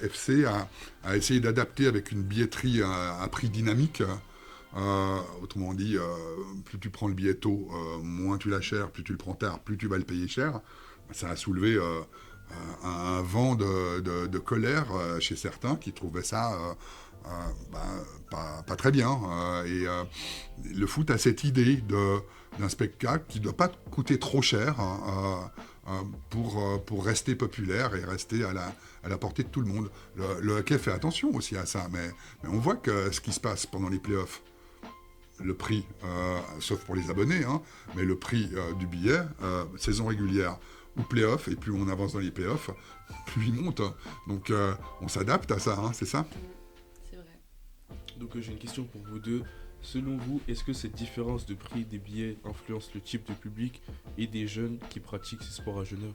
FC a essayé d'adapter avec une billetterie à prix dynamique. Autrement dit, plus tu prends le billet tôt, moins tu l'as cher, plus tu le prends tard, plus tu vas le payer cher. Ça a soulevé un vent de colère chez certains qui trouvaient ça pas très bien. Et le foot a cette idée d'un spectacle qui ne doit pas coûter trop cher pour rester populaire et rester à la portée de tout le monde. Le hockey fait attention aussi à ça, mais on voit que ce qui se passe pendant les playoffs, le prix, sauf pour les abonnés, hein, mais le prix du billet, saison régulière ou playoff, et plus on avance dans les playoffs, plus il monte. Donc on s'adapte à ça, hein, c'est ça ? C'est vrai. Donc j'ai une question pour vous deux. Selon vous, est-ce que cette différence de prix des billets influence le type de public et des jeunes qui pratiquent ces sports à Genève ?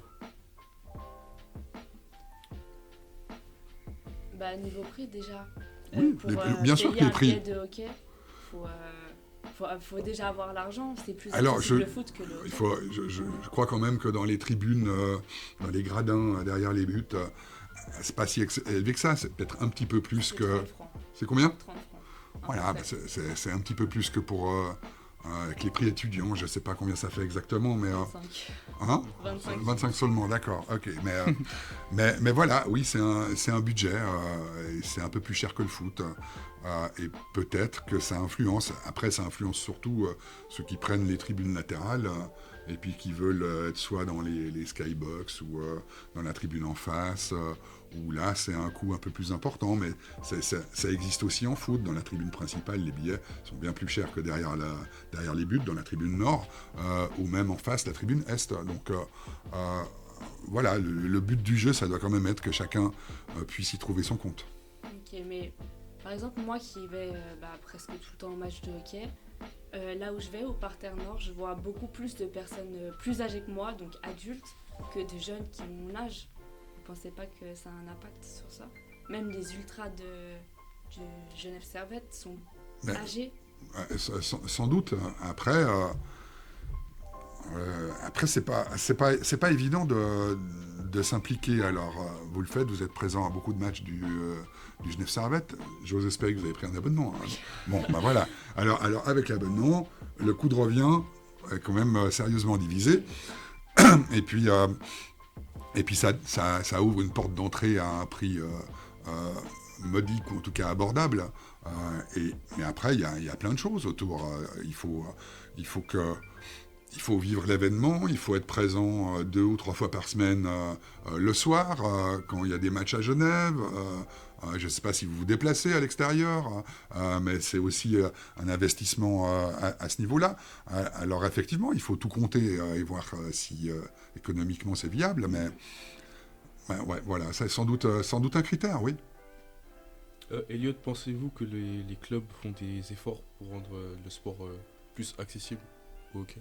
Bah, niveau prix, déjà. Oui, pour bien sûr que payer les un prix. billet de hockey, faut déjà avoir l'argent. C'est plus Alors, accessible le foot que le hockey. je crois quand même que dans les tribunes, dans les gradins, derrière les buts, c'est pas si élevé que ça. C'est peut-être un petit peu plus C'est que... 30 francs. C'est combien ? 30 francs. Voilà, c'est un petit peu plus que pour... avec les prix étudiants, je ne sais pas combien ça fait exactement, mais... 25. Hein ? 25 seulement, d'accord, ok. Mais voilà, oui, c'est un budget, et c'est un peu plus cher que le foot. Et peut-être que ça influence, après ça influence surtout ceux qui prennent les tribunes latérales, et puis qui veulent être soit dans les skybox, ou dans la tribune en face, où là c'est un coût un peu plus important, mais ça existe aussi en foot. Dans la tribune principale, les billets sont bien plus chers que derrière les buts, dans la tribune nord, ou même en face, la tribune est. Donc voilà, le but du jeu, ça doit quand même être que chacun puisse y trouver son compte. Ok, mais par exemple, moi qui vais presque tout le temps au match de hockey, là où je vais, au parterre nord, je vois beaucoup plus de personnes plus âgées que moi, donc adultes, que de jeunes qui ont mon âge. Vous pensez pas que ça a un impact sur ça ? Même les ultras de Genève Servette sont âgés. Sans doute. Après, c'est pas évident de s'impliquer. Alors, vous le faites, vous êtes présent à beaucoup de matchs du Genève Servette. J'ose espérer que vous avez pris un abonnement. Hein. Bon, bah voilà. Alors, avec l'abonnement, le coût de revient est quand même sérieusement divisé. Et puis ça ouvre une porte d'entrée à un prix modique, ou en tout cas abordable. Mais après, il y a plein de choses autour. Il faut vivre l'événement, il faut être présent 2 ou 3 fois par semaine le soir, quand il y a des matchs à Genève. Je ne sais pas si vous vous déplacez à l'extérieur, mais c'est aussi un investissement à ce niveau-là. Alors effectivement, il faut tout compter et voir si économiquement c'est viable, mais voilà, c'est sans doute un critère, oui. Elliot, pensez-vous que les clubs font des efforts pour rendre le sport plus accessible au hockey?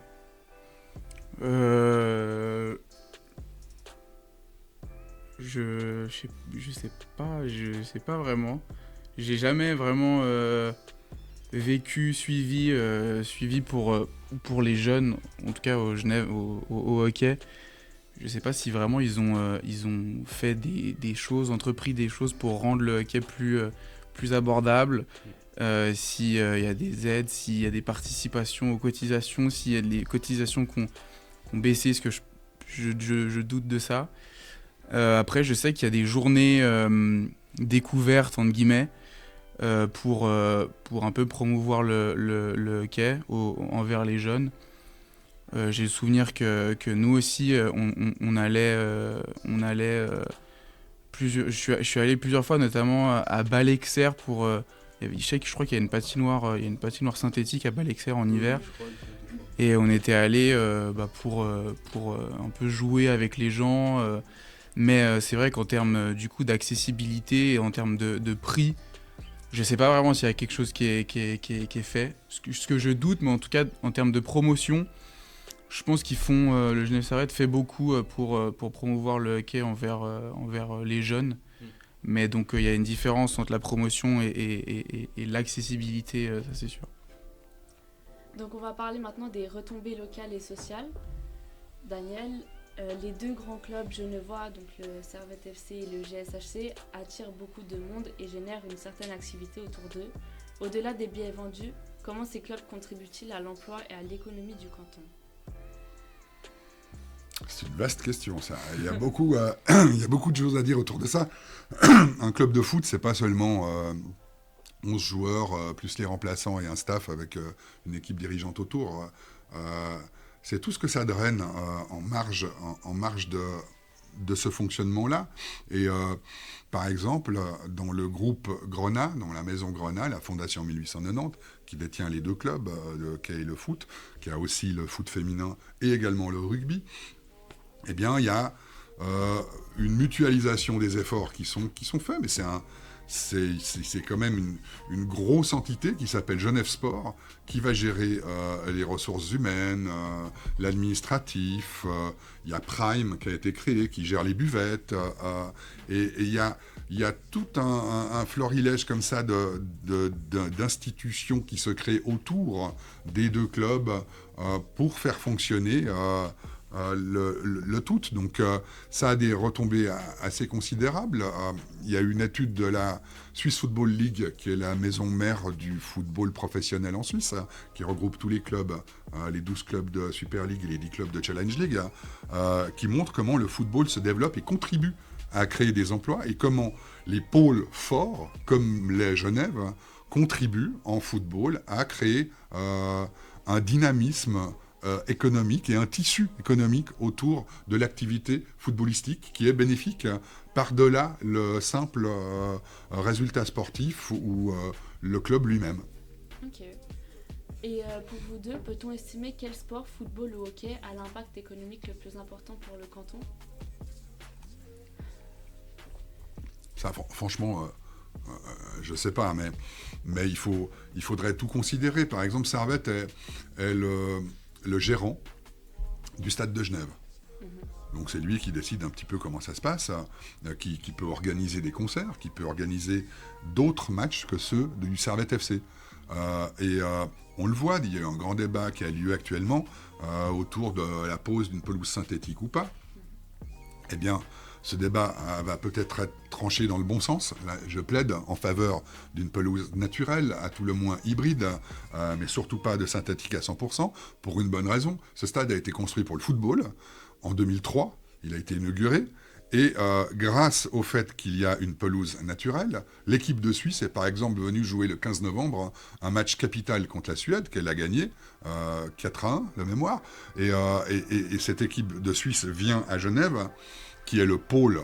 Je sais pas vraiment. J'ai jamais vraiment suivi pour les jeunes, en tout cas au Genève, au hockey. Je sais pas si vraiment ils ont fait des choses, entrepris des choses pour rendre le hockey plus abordable. S'il y a des aides, s'il y a des participations aux cotisations, s'il y a des cotisations qui ont baissé, ce que je doute de ça. Après, je sais qu'il y a des journées découvertes, entre guillemets, pour un peu promouvoir le hockey envers les jeunes. J'ai le souvenir que nous aussi, on allait je suis allé plusieurs fois, notamment à Balexer pour... je crois qu'il y a une patinoire synthétique à Balexer en hiver. Et on était allé pour un peu jouer avec les gens. Mais c'est vrai qu'en termes du coup d'accessibilité et en termes de prix, je sais pas vraiment s'il y a quelque chose qui est fait. Ce que je doute, mais en tout cas en termes de promotion, je pense qu'ils font... le Genève Servette fait beaucoup pour promouvoir le hockey envers les jeunes. Mais donc il y a une différence entre la promotion et l'accessibilité, ça c'est sûr. Donc on va parler maintenant des retombées locales et sociales. Daniel, les deux grands clubs genevois, donc le Servette FC et le GSHC, attirent beaucoup de monde et génèrent une certaine activité autour d'eux. Au-delà des billets vendus, comment ces clubs contribuent-ils à l'emploi et à l'économie du canton ? C'est une vaste question, ça. Il y a beaucoup de choses à dire autour de ça. Un club de foot, c'est pas seulement 11 joueurs, plus les remplaçants et un staff avec une équipe dirigeante autour. C'est tout ce que ça draine en marge de ce fonctionnement-là. Et par exemple, dans le groupe Grenat, dans la maison Grenat, la Fondation 1890, qui détient les deux clubs, le hockey et le foot, qui a aussi le foot féminin et également le rugby, eh bien, il y a une mutualisation des efforts qui sont faits, mais c'est quand même une grosse entité qui s'appelle Genève Sport, qui va gérer les ressources humaines, l'administratif. Il y a Prime qui a été créé, qui gère les buvettes. Et il y a tout un florilège comme ça d'institutions qui se créent autour des deux clubs pour faire fonctionner le tout. Donc ça a des retombées assez considérables. Il y a une étude de la Swiss Football League, qui est la maison mère du football professionnel en Suisse, qui regroupe tous les clubs, les 12 clubs de Super League et les 10 clubs de Challenge League, qui montre comment le football se développe et contribue à créer des emplois, et comment les pôles forts, comme les Genève, contribuent en football à créer un dynamisme économique et un tissu économique autour de l'activité footballistique qui est bénéfique par-delà le simple résultat sportif ou le club lui-même. Ok. Et pour vous deux, peut-on estimer quel sport, football ou hockey, a l'impact économique le plus important pour le canton ? Ça, franchement, je ne sais pas, mais il faudrait tout considérer. Par exemple, Servette est le gérant du stade de Genève. Donc c'est lui qui décide un petit peu comment ça se passe, qui peut organiser des concerts, qui peut organiser d'autres matchs que ceux du Servette FC. On le voit, il y a eu un grand débat qui a lieu actuellement autour de la pose d'une pelouse synthétique ou pas. Eh bien, ce débat va peut-être être tranché dans le bon sens. Là, je plaide en faveur d'une pelouse naturelle, à tout le moins hybride, mais surtout pas de synthétique à 100%, pour une bonne raison. Ce stade a été construit pour le football. En 2003, il a été inauguré. Et grâce au fait qu'il y a une pelouse naturelle, l'équipe de Suisse est par exemple venue jouer le 15 novembre un match capital contre la Suède, qu'elle a gagné 4-1 de mémoire. Et cette équipe de Suisse vient à Genève, qui est le pôle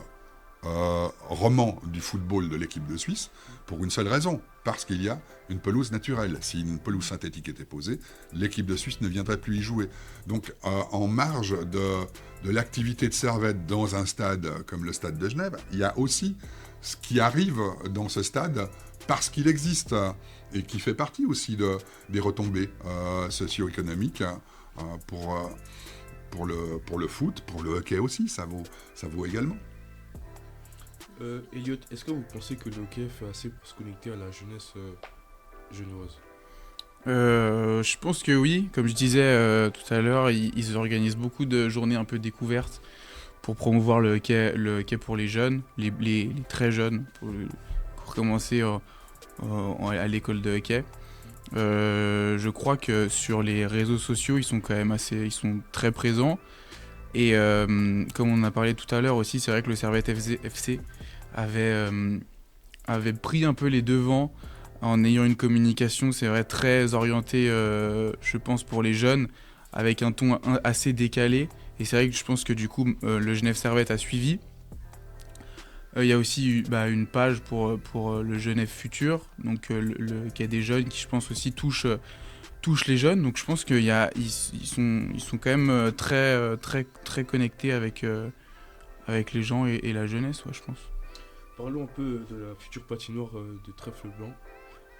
roman du football de l'équipe de Suisse, pour une seule raison, parce qu'il y a une pelouse naturelle. Si une pelouse synthétique était posée, l'équipe de Suisse ne viendrait plus y jouer. Donc en marge de l'activité de Servette dans un stade comme le stade de Genève, il y a aussi ce qui arrive dans ce stade parce qu'il existe et qui fait partie aussi des retombées socio-économiques pour le foot, pour le hockey aussi, ça vaut également. Elliot, est-ce que vous pensez que le hockey fait assez pour se connecter à la jeunesse genevoise ? Je pense que oui, comme je disais tout à l'heure, ils organisent beaucoup de journées un peu découvertes pour promouvoir le hockey pour les jeunes, les très jeunes, pour commencer à l'école de hockey. Je crois que sur les réseaux sociaux, ils sont très présents. Et comme on a parlé tout à l'heure aussi, c'est vrai que le Servette FC avait pris un peu les devants en ayant une communication, c'est vrai, très orientée, je pense, pour les jeunes, avec un ton assez décalé. Et c'est vrai que je pense que du coup, le Genève Servette a suivi. Il y a aussi une page pour le Genève Futur, donc qui a des jeunes qui, je pense, aussi touchent les jeunes. Donc je pense qu'ils sont quand même très connectés avec les gens et la jeunesse, ouais, je pense. Parlons un peu de la future patinoire de Trèfle Blanc.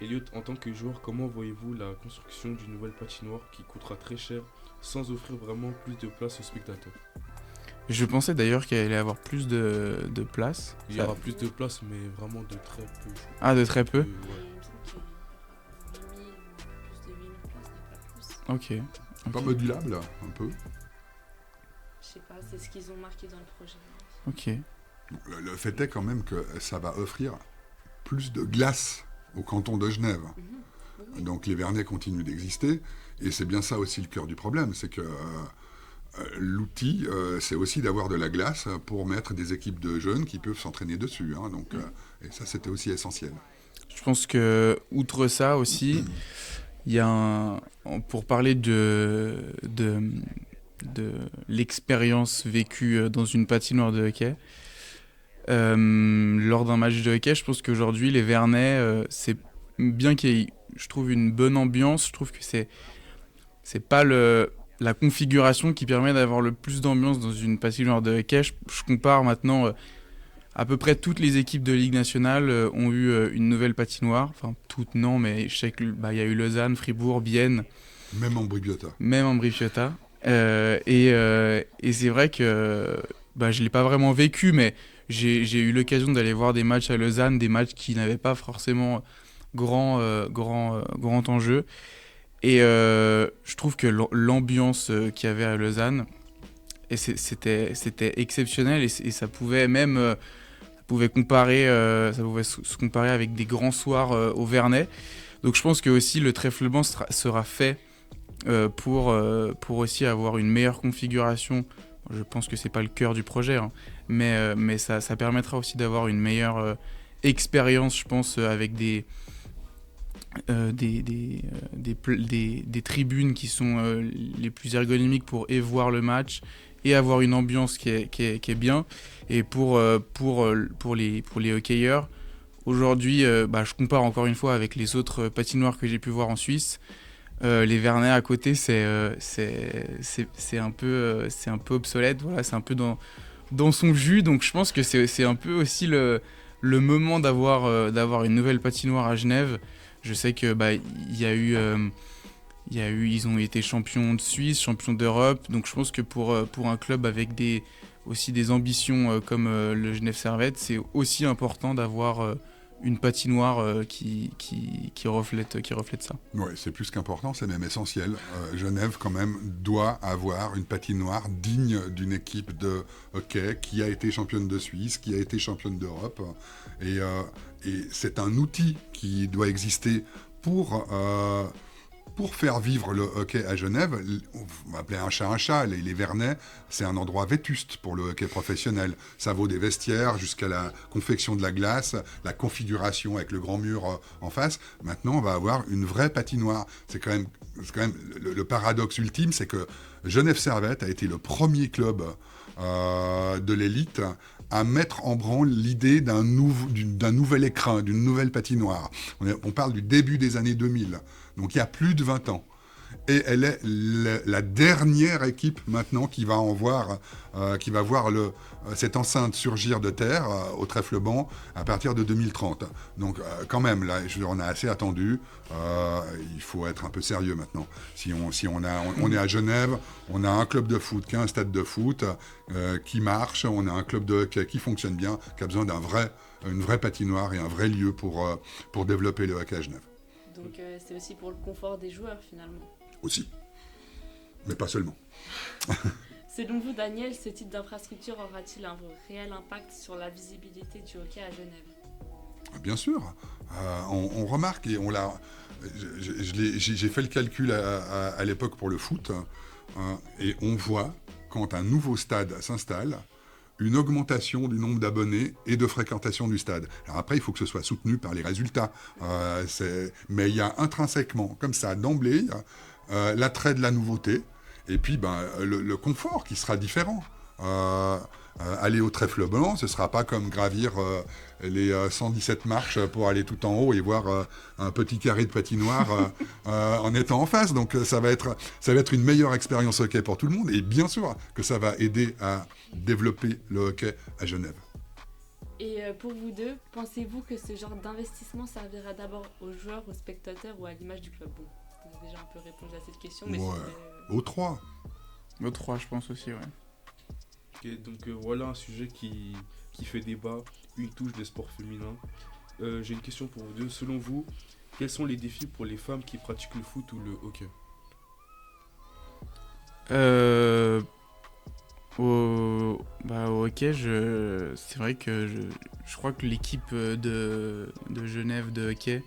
Elliot, en tant que joueur, comment voyez-vous la construction d'une nouvelle patinoire qui coûtera très cher sans offrir vraiment plus de place aux spectateurs ? Je pensais d'ailleurs qu'il allait y avoir plus de place. Il y aura plus de place, mais vraiment de très peu. Ah, de très peu ? Ouais. Plus de 8 000 ou plus de 8 000 places, mais pas plus. Ok. Pas modulable, un peu. Je sais pas, c'est ce qu'ils ont marqué dans le projet. Ok. Le fait est quand même que ça va offrir plus de glace au canton de Genève. Oui. Donc les Vernets continuent d'exister, et c'est bien ça aussi le cœur du problème, c'est que l'outil, c'est aussi d'avoir de la glace pour mettre des équipes de jeunes qui peuvent s'entraîner dessus. Donc, et ça, c'était aussi essentiel. Je pense que, outre ça aussi, il y a pour parler de l'expérience vécue dans une patinoire de hockey, lors d'un match de hockey, je pense qu'aujourd'hui, les Vernets, c'est bien qu'il y ait, je trouve, une bonne ambiance. Je trouve que c'est pas la configuration qui permet d'avoir le plus d'ambiance dans une patinoire de hockey. Je compare maintenant, à peu près toutes les équipes de Ligue nationale ont eu une nouvelle patinoire. Enfin, toutes non, mais je sais qu'il y a eu Lausanne, Fribourg, Bienne. Même en Briviota. Et c'est vrai que je ne l'ai pas vraiment vécu, mais j'ai eu l'occasion d'aller voir des matchs à Lausanne, des matchs qui n'avaient pas forcément grand enjeu. Et je trouve que l'ambiance qu'il y avait à Lausanne, c'était exceptionnel, et ça pouvait même comparer, se comparer avec des grands soirs au Vernet. Donc je pense que aussi le Trèfle Blanc sera fait pour aussi avoir une meilleure configuration. Je pense que c'est pas le cœur du projet, mais ça permettra aussi d'avoir une meilleure expérience, je pense, avec des tribunes qui sont les plus ergonomiques pour voir le match et avoir une ambiance qui est bien. Et pour les hockeyeurs, aujourd'hui, je compare encore une fois avec les autres patinoires que j'ai pu voir en Suisse. Les Vernets à côté, c'est un peu obsolète. Voilà, c'est un peu dans son jus. Donc je pense que c'est un peu aussi le moment d'avoir une nouvelle patinoire à Genève. Je sais que ils ont été champions de Suisse, champions d'Europe. Donc je pense que pour un club avec aussi des ambitions comme le Genève Servette, c'est aussi important d'avoir une patinoire qui reflète ça. Oui, c'est plus qu'important, c'est même essentiel. Genève, quand même, doit avoir une patinoire digne d'une équipe de hockey qui a été championne de Suisse, qui a été championne d'Europe. Et c'est un outil qui doit exister pour faire vivre le hockey à Genève. On va appeler un chat. Les Vernets, c'est un endroit vétuste pour le hockey professionnel. Ça vaut des vestiaires jusqu'à la confection de la glace, la configuration avec le grand mur en face. Maintenant, on va avoir une vraie patinoire. C'est quand même le paradoxe ultime, c'est que Genève Servette a été le premier club de l'élite à mettre en branle l'idée d'un nouvel écrin, d'une nouvelle patinoire. On parle du début des années 2000, donc il y a plus de 20 ans. Et elle est la dernière équipe maintenant qui va voir cette enceinte surgir de terre au Trèfle-Banc à partir de 2030. Donc quand même, là, on a assez attendu. Il faut être un peu sérieux maintenant. On est à Genève, on a un club de foot, qui a un stade de foot qui marche, on a un club de hockey qui fonctionne bien, qui a besoin une vraie patinoire et un vrai lieu pour développer le hockey à Genève. Donc c'est aussi pour le confort des joueurs finalement. Aussi, mais pas seulement. Selon vous, Daniel, ce type d'infrastructure aura-t-il un réel impact sur la visibilité du hockey à Genève ? Bien sûr. On remarque, et j'ai fait le calcul à l'époque pour le foot, et on voit, quand un nouveau stade s'installe, une augmentation du nombre d'abonnés et de fréquentation du stade. Alors après, il faut que ce soit soutenu par les résultats. Mais il y a intrinsèquement, comme ça, d'emblée, l'attrait de la nouveauté, et puis le confort qui sera différent. Aller au Trèfle-Blanc, ce ne sera pas comme gravir les 117 marches pour aller tout en haut et voir un petit carré de patinoire en étant en face. Donc ça va être une meilleure expérience hockey pour tout le monde, et bien sûr que ça va aider à développer le hockey à Genève. Et pour vous deux, pensez-vous que ce genre d'investissement servira d'abord aux joueurs, aux spectateurs ou à l'image du club ? Bon, vous avez déjà un peu répondu à cette question, mais Aux trois. Aux trois, je pense aussi, ouais. Ok, donc voilà un sujet qui fait débat, une touche des sports féminins. J'ai une question pour vous deux. Selon vous, quels sont les défis pour les femmes qui pratiquent le foot ou le hockey ? Au hockey, c'est vrai que je crois que l'équipe de Genève de hockey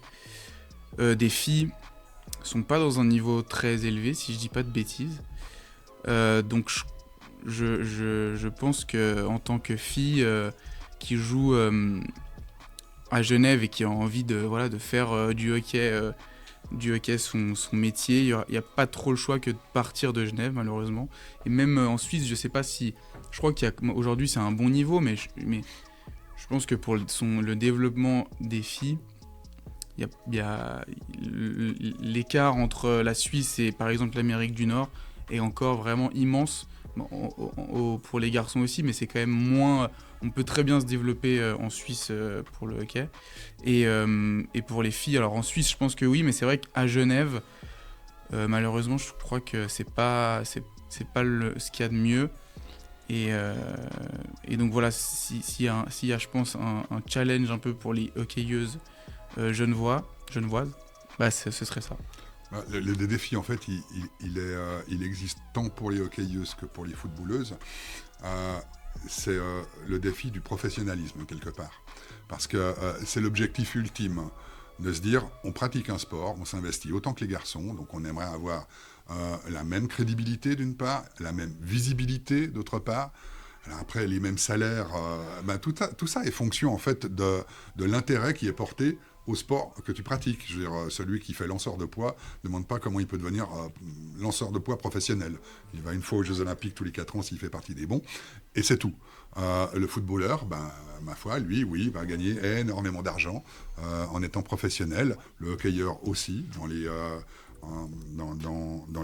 des filles sont pas dans un niveau très élevé, si je dis pas de bêtises. Donc je pense que en tant que fille qui joue à Genève et qui a envie de faire du hockey son métier, il n'y a pas trop le choix que de partir de Genève, malheureusement. Et même en Suisse, je sais pas si... Je crois qu'aujourd'hui c'est un bon niveau, mais je pense que pour le développement des filles, il y a l'écart entre la Suisse et par exemple l'Amérique du Nord est encore vraiment immense. Pour les garçons aussi, mais c'est quand même moins... On peut très bien se développer en Suisse pour le hockey. Et pour les filles, alors en Suisse, je pense que oui, mais c'est vrai qu'à Genève, malheureusement, je crois que c'est pas ce qu'il y a de mieux. Et donc voilà, s'il y a, je pense, un challenge un peu pour les hockeyeuses genevoises, ce serait ça. Le défi, en fait, il existe tant pour les hockeyeuses que pour les footballeuses. C'est le défi du professionnalisme, quelque part. Parce que c'est l'objectif ultime de se dire, on pratique un sport, on s'investit autant que les garçons, donc on aimerait avoir la même crédibilité d'une part, la même visibilité d'autre part. Alors après, les mêmes salaires, tout ça est fonction, en fait, de l'intérêt qui est porté au sport que tu pratiques. Je veux dire, celui qui fait lanceur de poids ne demande pas comment il peut devenir lanceur de poids professionnel. Il va une fois aux Jeux Olympiques tous les 4 ans s'il fait partie des bons, et c'est tout. Le footballeur, ma foi, lui, oui, va gagner énormément d'argent en étant professionnel. Le hockeyeur aussi, dans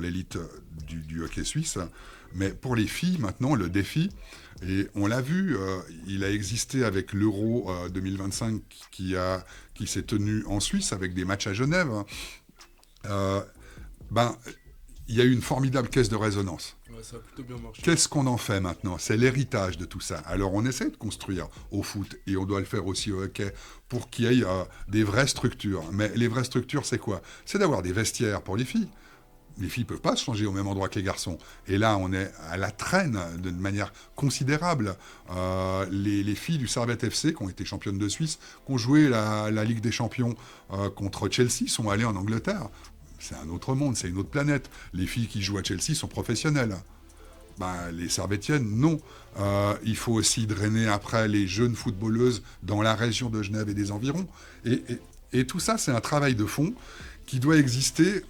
l'élite du hockey suisse. Mais pour les filles, maintenant, le défi, et on l'a vu, il a existé avec l'Euro 2025 qui s'est tenu en Suisse avec des matchs à Genève. Il y a eu une formidable caisse de résonance. Ouais, ça a plutôt bien marché. Qu'est-ce qu'on en fait maintenant ? C'est l'héritage de tout ça. Alors on essaie de construire au foot, et on doit le faire aussi au hockey, pour qu'il y ait des vraies structures. Mais les vraies structures, c'est quoi ? C'est d'avoir des vestiaires pour les filles. Les filles ne peuvent pas se changer au même endroit que les garçons. Et là, on est à la traîne de manière considérable. Les filles du Servette FC, qui ont été championnes de Suisse, qui ont joué la Ligue des Champions contre Chelsea, sont allées en Angleterre. C'est un autre monde, c'est une autre planète. Les filles qui jouent à Chelsea sont professionnelles. Les Servettiennes, non. Il faut aussi drainer après les jeunes footballeuses dans la région de Genève et des environs. Et tout ça, c'est un travail de fond qui doit exister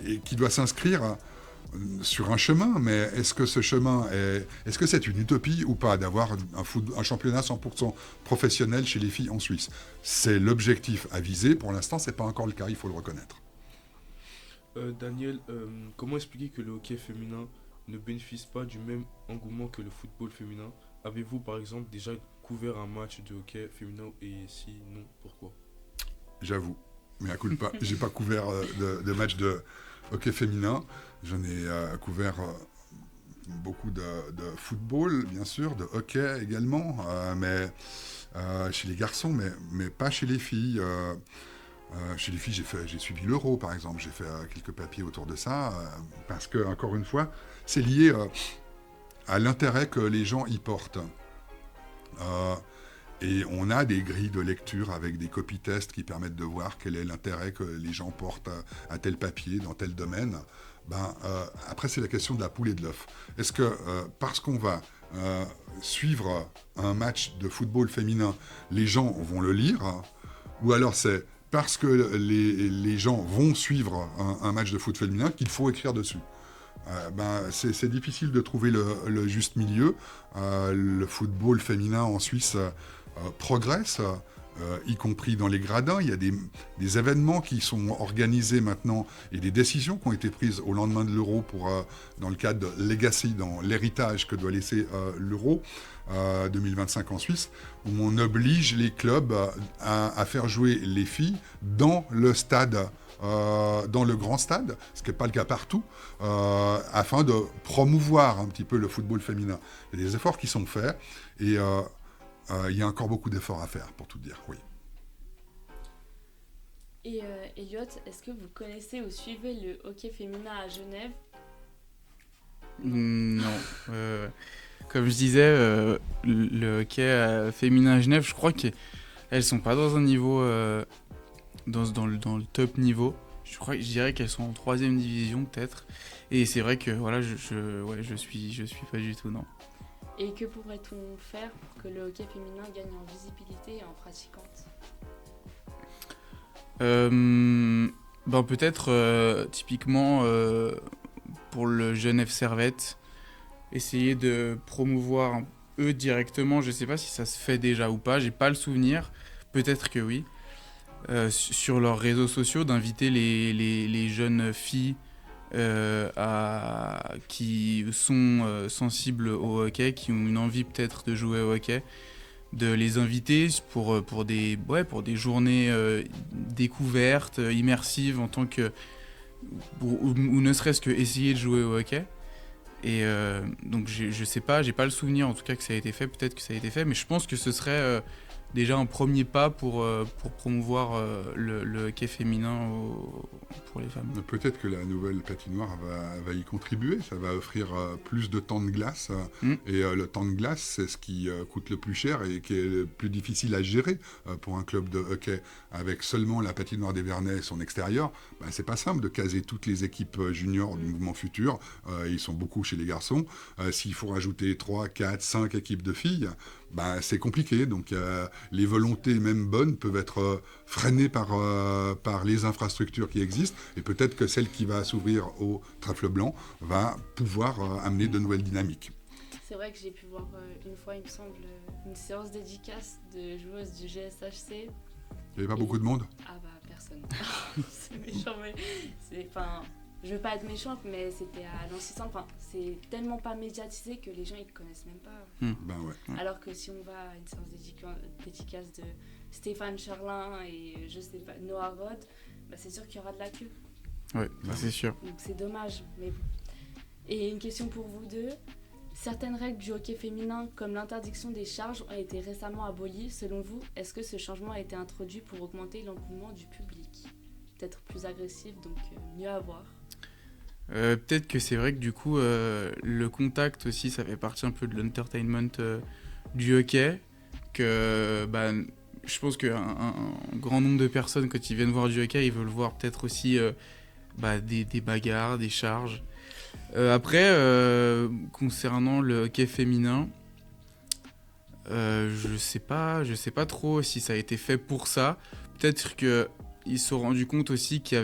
et qui doit s'inscrire sur un chemin, mais est-ce que ce chemin est-ce que c'est une utopie ou pas d'avoir un championnat 100% professionnel chez les filles en Suisse? C'est l'objectif à viser. Pour l'instant, c'est pas encore le cas, il faut le reconnaître. Daniel, comment expliquer que le hockey féminin ne bénéficie pas du même engouement que le football féminin? Avez-vous par exemple déjà couvert un match de hockey féminin et si non, pourquoi? J'avoue, mais à coup de pas, j'ai pas couvert de match de hockey féminin. J'en ai couvert beaucoup de football, bien sûr, de hockey également, mais chez les garçons, mais pas chez les filles. Chez les filles, j'ai suivi l'Euro, par exemple. J'ai fait quelques papiers autour de ça, parce que, encore une fois, c'est lié à l'intérêt que les gens y portent. Et on a des grilles de lecture avec des copy-tests qui permettent de voir quel est l'intérêt que les gens portent à tel papier, dans tel domaine. Après, c'est la question de la poule et de l'œuf. Est-ce que parce qu'on va suivre un match de football féminin, les gens vont le lire, ou alors c'est parce que les gens vont suivre un match de foot féminin qu'il faut écrire dessus? C'est difficile de trouver le juste milieu. Le football féminin en Suisse progresse, y compris dans les gradins. Il y a des événements qui sont organisés maintenant et des décisions qui ont été prises au lendemain de l'Euro dans le cadre de Legacy, dans l'héritage que doit laisser l'Euro 2025 en Suisse, où on oblige les clubs à faire jouer les filles dans le stade, dans le grand stade, ce qui n'est pas le cas partout, afin de promouvoir un petit peu le football féminin. Il y a des efforts qui sont faits et il y a encore beaucoup d'efforts à faire, pour tout dire, oui. Et Elliot, est-ce que vous connaissez ou suivez le hockey féminin à Genève? Non. Comme je disais, le hockey féminin à Genève, je crois qu'elles sont pas dans un niveau, dans le top niveau. Je dirais qu'elles sont en 3e division peut-être. Et c'est vrai que voilà, je suis pas du tout, non. Et que pourrait-on faire pour que le hockey féminin gagne en visibilité et en pratiquante? Peut-être typiquement pour le Genève Servette, essayer de promouvoir eux directement. Je sais pas si ça se fait déjà ou pas, j'ai pas le souvenir, peut-être que oui, sur leurs réseaux sociaux, d'inviter les jeunes filles qui sont sensibles au hockey, qui ont une envie peut-être de jouer au hockey, de les inviter pour des journées découvertes, immersives, en tant que ou ne serait-ce que essayer de jouer au hockey. Et donc je sais pas, j'ai pas le souvenir en tout cas que ça a été fait, peut-être que ça a été fait, mais je pense que ce serait déjà un premier pas pour promouvoir le hockey féminin pour les femmes. Peut-être que la nouvelle patinoire va y contribuer, ça va offrir plus de temps de glace, et le temps de glace, c'est ce qui coûte le plus cher et qui est le plus difficile à gérer pour un club de hockey. Avec seulement la patinoire des Vernets et son extérieur, c'est pas simple de caser toutes les équipes juniors du mouvement futur, ils sont beaucoup chez les garçons. S'il faut rajouter 3, 4, 5 équipes de filles, c'est compliqué, donc les volontés même bonnes peuvent être freinées par les infrastructures qui existent, et peut-être que celle qui va s'ouvrir au trèfle blanc va pouvoir amener de nouvelles dynamiques. C'est vrai que j'ai pu voir une fois, il me semble, une séance dédicace de joueuses du GSHC. Il n'y avait pas beaucoup de monde? Personne. C'est méchant, mais je veux pas être méchante, mais c'était à Nancy-Centre. C'est tellement pas médiatisé que les gens ils connaissent même pas. Ouais. Alors que si on va à une séance dédicace de Stéphane Charlin et je sais pas, Noah Rod, c'est sûr qu'il y aura de la queue. Oui, c'est sûr. Donc c'est dommage. Mais bon. Et une question pour vous deux. Certaines règles du hockey féminin, comme l'interdiction des charges, ont été récemment abolies. Selon vous, est-ce que ce changement a été introduit pour augmenter l'engouement du public? Peut-être plus agressif, donc mieux à voir. Peut-être que c'est vrai que du coup, le contact aussi, ça fait partie un peu de l'entertainment du hockey. Que je pense qu'un grand nombre de personnes, quand ils viennent voir du hockey, ils veulent voir peut-être aussi des bagarres, des charges. Après, concernant le hockey féminin, je sais pas trop si ça a été fait pour ça. Peut-être qu'ils se sont rendus compte aussi qu'il y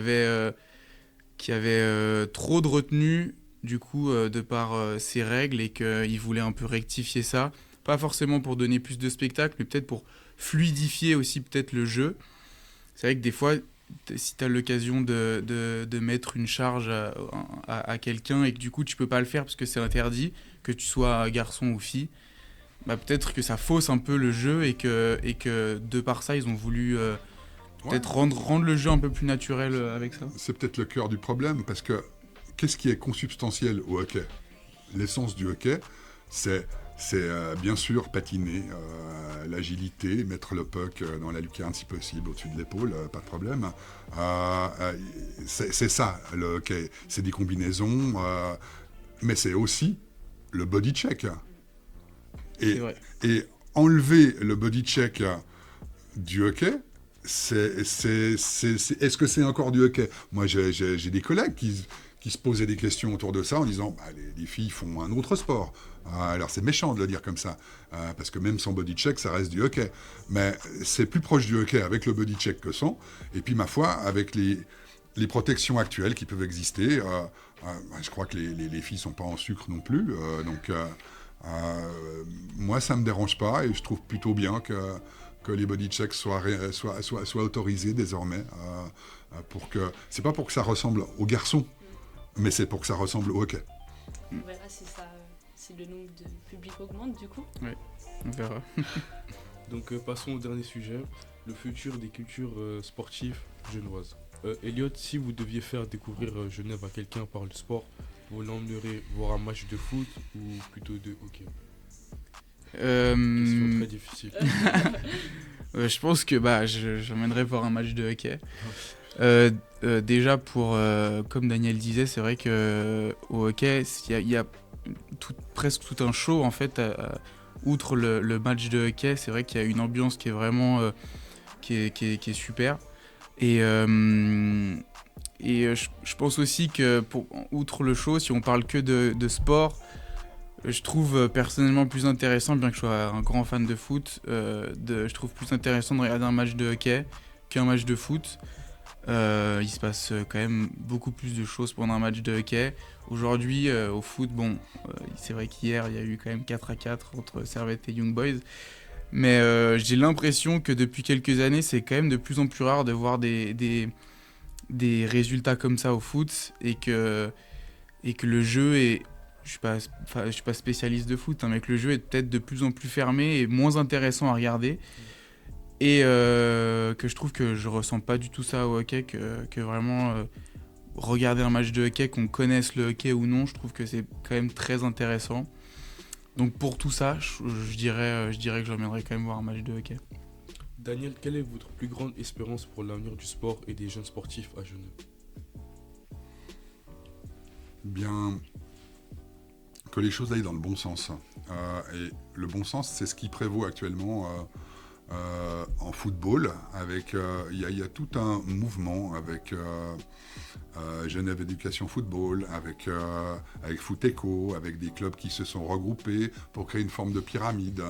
avait trop de retenue du coup, de par ses règles, et qu'il voulait un peu rectifier ça. Pas forcément pour donner plus de spectacle, mais peut-être pour fluidifier aussi peut-être le jeu. C'est vrai que des fois, si tu as l'occasion de mettre une charge à quelqu'un et que du coup tu peux pas le faire parce que c'est interdit, que tu sois garçon ou fille, bah peut-être que ça fausse un peu le jeu, et que de par ça, ils ont voulu peut-être rendre le jeu un peu plus naturel avec ça. C'est peut-être le cœur du problème, parce que qu'est-ce qui est consubstantiel au hockey ? L'essence du hockey, c'est bien sûr patiner, l'agilité, mettre le puck dans la lucarne si possible, au-dessus de l'épaule, pas de problème. C'est ça le hockey, c'est des combinaisons, mais c'est aussi le body check. C'est vrai. Et enlever le body check du hockey, est-ce que c'est encore du hockey ? Moi, j'ai des collègues qui se posaient des questions autour de ça en disant bah, les filles font un autre sport. Alors c'est méchant de le dire comme ça, parce que même sans body check, ça reste du hockey. Mais c'est plus proche du hockey avec le body check que sans. Et puis ma foi, avec les protections actuelles qui peuvent exister, je crois que les filles sont pas en sucre non plus. Donc moi, ça me dérange pas, et je trouve plutôt bien que les body checks soient autorisés désormais. C'est pas pour que ça ressemble aux garçons, mais c'est pour que ça ressemble au hockey. On verra si le nombre de public augmente du coup. Ouais, on verra. Donc passons au dernier sujet, le futur des cultures sportives genevoises. Elliot, si vous deviez faire découvrir Genève à quelqu'un par le sport, vous l'emmènerez voir un match de foot ou plutôt de hockey ? Question très difficile. Je pense que j'emmènerais voir un match de hockey. Déjà comme Daniel disait, c'est vrai que au hockey, il y a presque tout un show en fait. Outre le match de hockey, c'est vrai qu'il y a une ambiance qui est vraiment qui est super. Et je pense aussi que outre le show, si on parle que de sport, je trouve personnellement plus intéressant, bien que je sois un grand fan de foot, je trouve plus intéressant de regarder un match de hockey qu'un match de foot. Il se passe quand même beaucoup plus de choses pendant un match de hockey. Aujourd'hui, au foot, c'est vrai qu'hier, il y a eu quand même 4-4 entre Servette et Young Boys. Mais j'ai l'impression que depuis quelques années, c'est quand même de plus en plus rare de voir des résultats comme ça au foot, et que le jeu est... Je suis pas spécialiste de foot, mais que le jeu est peut-être de plus en plus fermé et moins intéressant à regarder. Et que je trouve que je ressens pas du tout ça au hockey, que vraiment regarder un match de hockey, qu'on connaisse le hockey ou non, je trouve que c'est quand même très intéressant. Donc pour tout ça, je dirais que j'emmènerais quand même voir un match de hockey. Daniel, quelle est votre plus grande espérance pour l'avenir du sport et des jeunes sportifs à Genève ? Bien, que les choses aillent dans le bon sens. Et le bon sens, c'est ce qui prévaut actuellement en football. Il y a tout un mouvement avec Genève Éducation Football, avec Foot-Eco, avec des clubs qui se sont regroupés pour créer une forme de pyramide,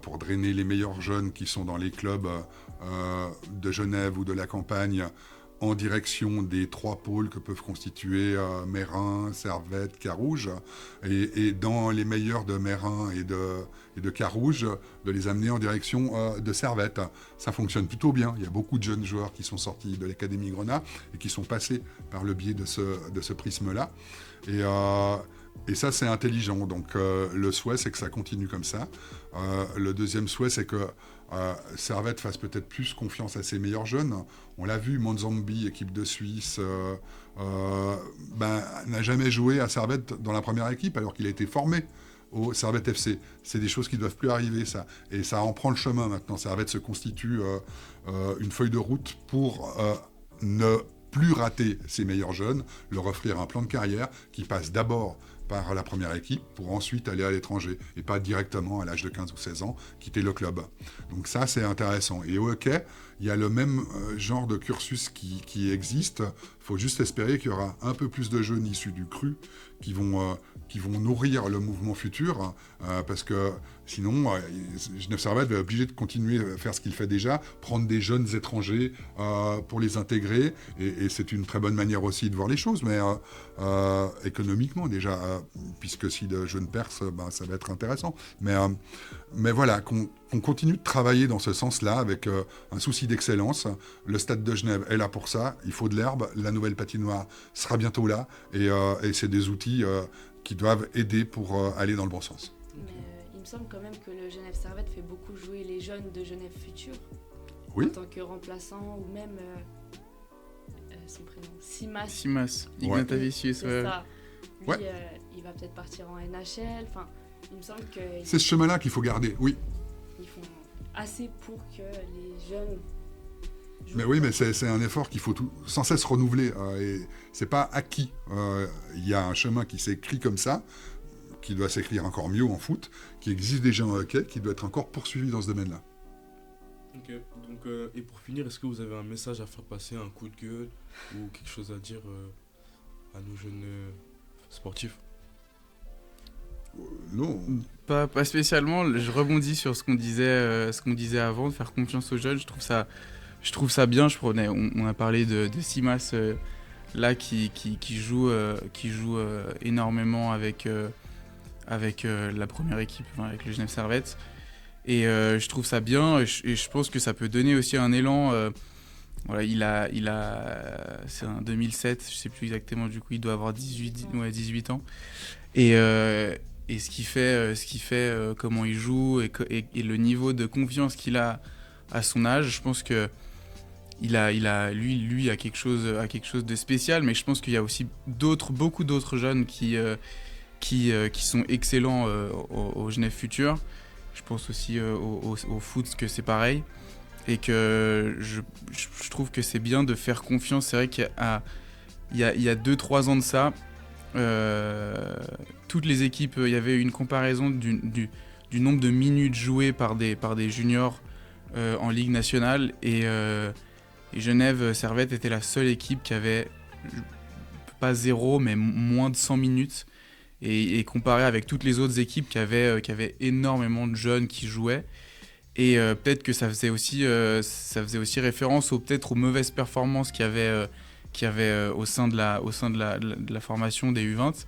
pour drainer les meilleurs jeunes qui sont dans les clubs de Genève ou de la campagne, en direction des 3 pôles que peuvent constituer Meyrin, Servette, Carouge, et dans les meilleurs de Meyrin et de Carouge, de les amener en direction de Servette. Ça fonctionne plutôt bien. Il y a beaucoup de jeunes joueurs qui sont sortis de l'Académie Grenat et qui sont passés par le biais de ce prisme-là. Et ça, c'est intelligent. Donc le souhait, c'est que ça continue comme ça. Le deuxième souhait, c'est que Servette fasse peut-être plus confiance à ses meilleurs jeunes. On l'a vu, Monzambi, équipe de Suisse, n'a jamais joué à Servette dans la première équipe alors qu'il a été formé au Servette FC. C'est des choses qui ne doivent plus arriver, ça. Et ça en prend le chemin maintenant. Servette se constitue une feuille de route pour ne plus rater ses meilleurs jeunes, leur offrir un plan de carrière qui passe d'abord par la première équipe pour ensuite aller à l'étranger et pas directement à l'âge de 15 ou 16 ans quitter le club. Donc ça, c'est intéressant. Et au hockey, il y a le même genre de cursus qui existe. faut juste espérer qu'il y aura un peu plus de jeunes issus du cru qui vont nourrir le mouvement futur, parce que sinon, Genève Servette va être obligé de continuer à faire ce qu'il fait déjà, prendre des jeunes étrangers pour les intégrer, et c'est une très bonne manière aussi de voir les choses, mais économiquement déjà, puisque si de jeunes percent, ça va être intéressant. Mais voilà, qu'on continue de travailler dans ce sens-là, avec un souci d'excellence. Le Stade de Genève est là pour ça, il faut de l'herbe, la nouvelle patinoire sera bientôt là, et c'est des outils qui doivent aider pour aller dans le bon sens. Mais il me semble quand même que le Genève Servette fait beaucoup jouer les jeunes de Genève Futur. Oui. En tant que remplaçant, ou même son prénom, Simas. Ignatavicius. C'est ça. Lui, Ouais. Il va peut-être partir en NHL. Enfin, il me semble que C'est ce chemin-là qu'il faut garder, oui. ils font assez pour que les jeunes jouent. Mais oui, mais c'est un effort qu'il faut sans cesse renouveler. Et c'est pas acquis. Il y a un chemin qui s'écrit comme ça, qui doit s'écrire encore mieux en foot, qui existe déjà en hockey, qui doit être encore poursuivi dans ce domaine-là. Ok, donc, et pour finir, est-ce que vous avez un message à faire passer, un coup de gueule ou quelque chose à dire à nos jeunes sportifs? Non. Pas spécialement, je rebondis sur ce qu'on disait avant, de faire confiance aux jeunes, je trouve ça bien. On a parlé de Simas là qui joue énormément avec la première équipe, avec le Genève Servette, et je trouve ça bien, et je pense que ça peut donner aussi un élan. Voilà, c'est un 2007, je sais plus exactement, du coup il doit avoir 18 ans, et ce qui fait comment il joue, et le niveau de confiance qu'il a à son âge, je pense que lui a quelque chose de spécial. Mais je pense qu'il y a aussi beaucoup d'autres jeunes qui sont excellents au Genève Futur. Je pense aussi au foot, que c'est pareil, et que je trouve que c'est bien de faire confiance. C'est vrai qu'il y a 2-3 ans de ça, toutes les équipes, il y avait une comparaison du nombre de minutes jouées par des juniors en Ligue nationale, et Genève Servette était la seule équipe qui avait pas 0 mais moins de 100 minutes, et comparé avec toutes les autres équipes qui avaient énormément de jeunes qui jouaient. Et peut-être que ça faisait aussi référence peut-être aux mauvaises performances qu'il y avait au sein de la formation des U20.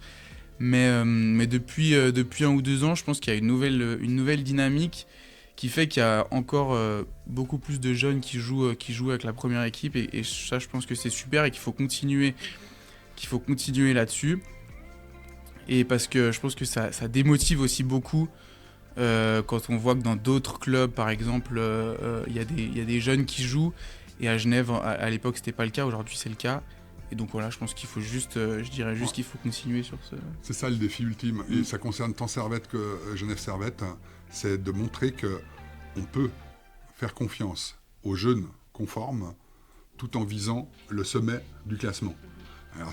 Mais depuis 1 ou 2 ans, je pense qu'il y a une nouvelle dynamique qui fait qu'il y a encore beaucoup plus de jeunes qui jouent avec la première équipe, et ça, je pense que c'est super, et qu'il faut continuer là-dessus. Et parce que je pense que ça démotive aussi beaucoup quand on voit que dans d'autres clubs, par exemple, il y a des jeunes qui jouent, et à Genève, à l'époque, c'était pas le cas, aujourd'hui c'est le cas. Et donc voilà, je pense qu'il faut qu'il faut continuer sur ce... C'est ça le défi ultime, et ça concerne tant Servette que Genève Servette, c'est de montrer qu'on peut faire confiance aux jeunes conformes tout en visant le sommet du classement. Alors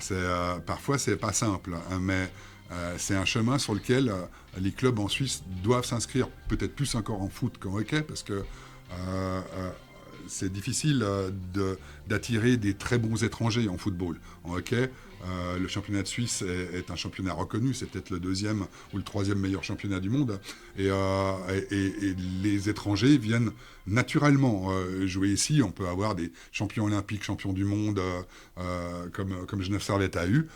parfois c'est pas simple, mais c'est un chemin sur lequel les clubs en Suisse doivent s'inscrire, peut-être plus encore en foot qu'en hockey, parce que c'est difficile d'attirer des très bons étrangers en football. En hockey, le championnat de Suisse est un championnat reconnu, c'est peut-être le 2e ou le 3e meilleur championnat du monde, et les étrangers viennent naturellement jouer ici. On peut avoir des champions olympiques, champions du monde, comme Genève Servette a eu,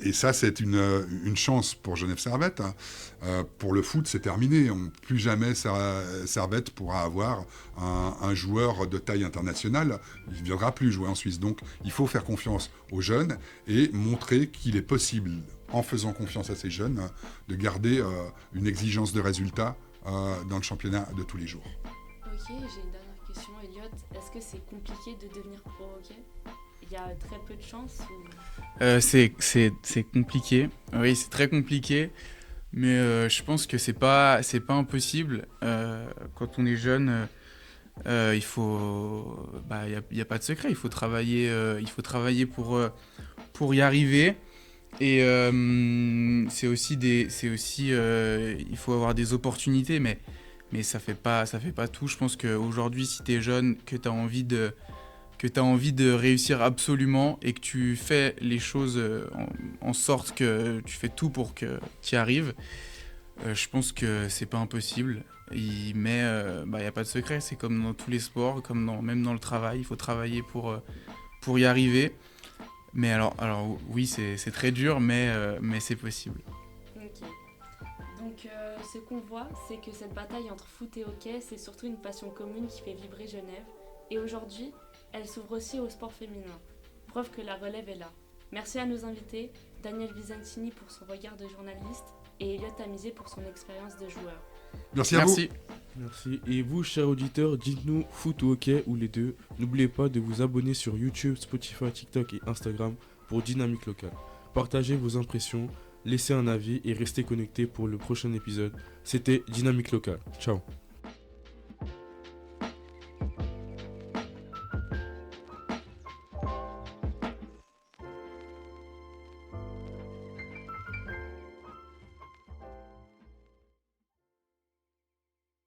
et ça, c'est une chance pour Genève Servette. Pour le foot, c'est terminé. Plus jamais Servette pourra avoir un joueur de taille internationale. Il ne viendra plus jouer en Suisse. Donc, il faut faire confiance aux jeunes et montrer qu'il est possible, en faisant confiance à ces jeunes, de garder une exigence de résultat dans le championnat de tous les jours. Ok, j'ai une dernière question, Elliot. Est-ce que c'est compliqué de devenir pro hockey ? Il y a très peu de chance c'est compliqué. Oui, c'est très compliqué. Mais je pense que c'est pas impossible. Quand on est jeune, il y a pas de secret. Il faut travailler pour y arriver. Et c'est aussi il faut avoir des opportunités, mais ça fait pas tout. Je pense qu'aujourd'hui, si t'es jeune, que t'as envie que tu as envie de réussir absolument et que tu fais les choses en sorte que tu fais tout pour que tu y arrives, je pense que c'est pas impossible. Mais y a pas de secret, c'est comme dans tous les sports, même dans le travail, il faut travailler pour y arriver. Mais alors oui, c'est très dur, mais c'est possible. Ok. Donc ce qu'on voit, c'est que cette bataille entre foot et hockey, c'est surtout une passion commune qui fait vibrer Genève. Et aujourd'hui, elle s'ouvre aussi au sport féminin. Preuve que la relève est là. Merci à nos invités, Daniel Visentini pour son regard de journaliste et Elliot Amisé pour son expérience de joueur. Merci à vous. Merci. Et vous, chers auditeurs, dites-nous foot ou hockey ou les deux. N'oubliez pas de vous abonner sur YouTube, Spotify, TikTok et Instagram pour Dynamique Locale. Partagez vos impressions, laissez un avis et restez connectés pour le prochain épisode. C'était Dynamique Locale. Ciao.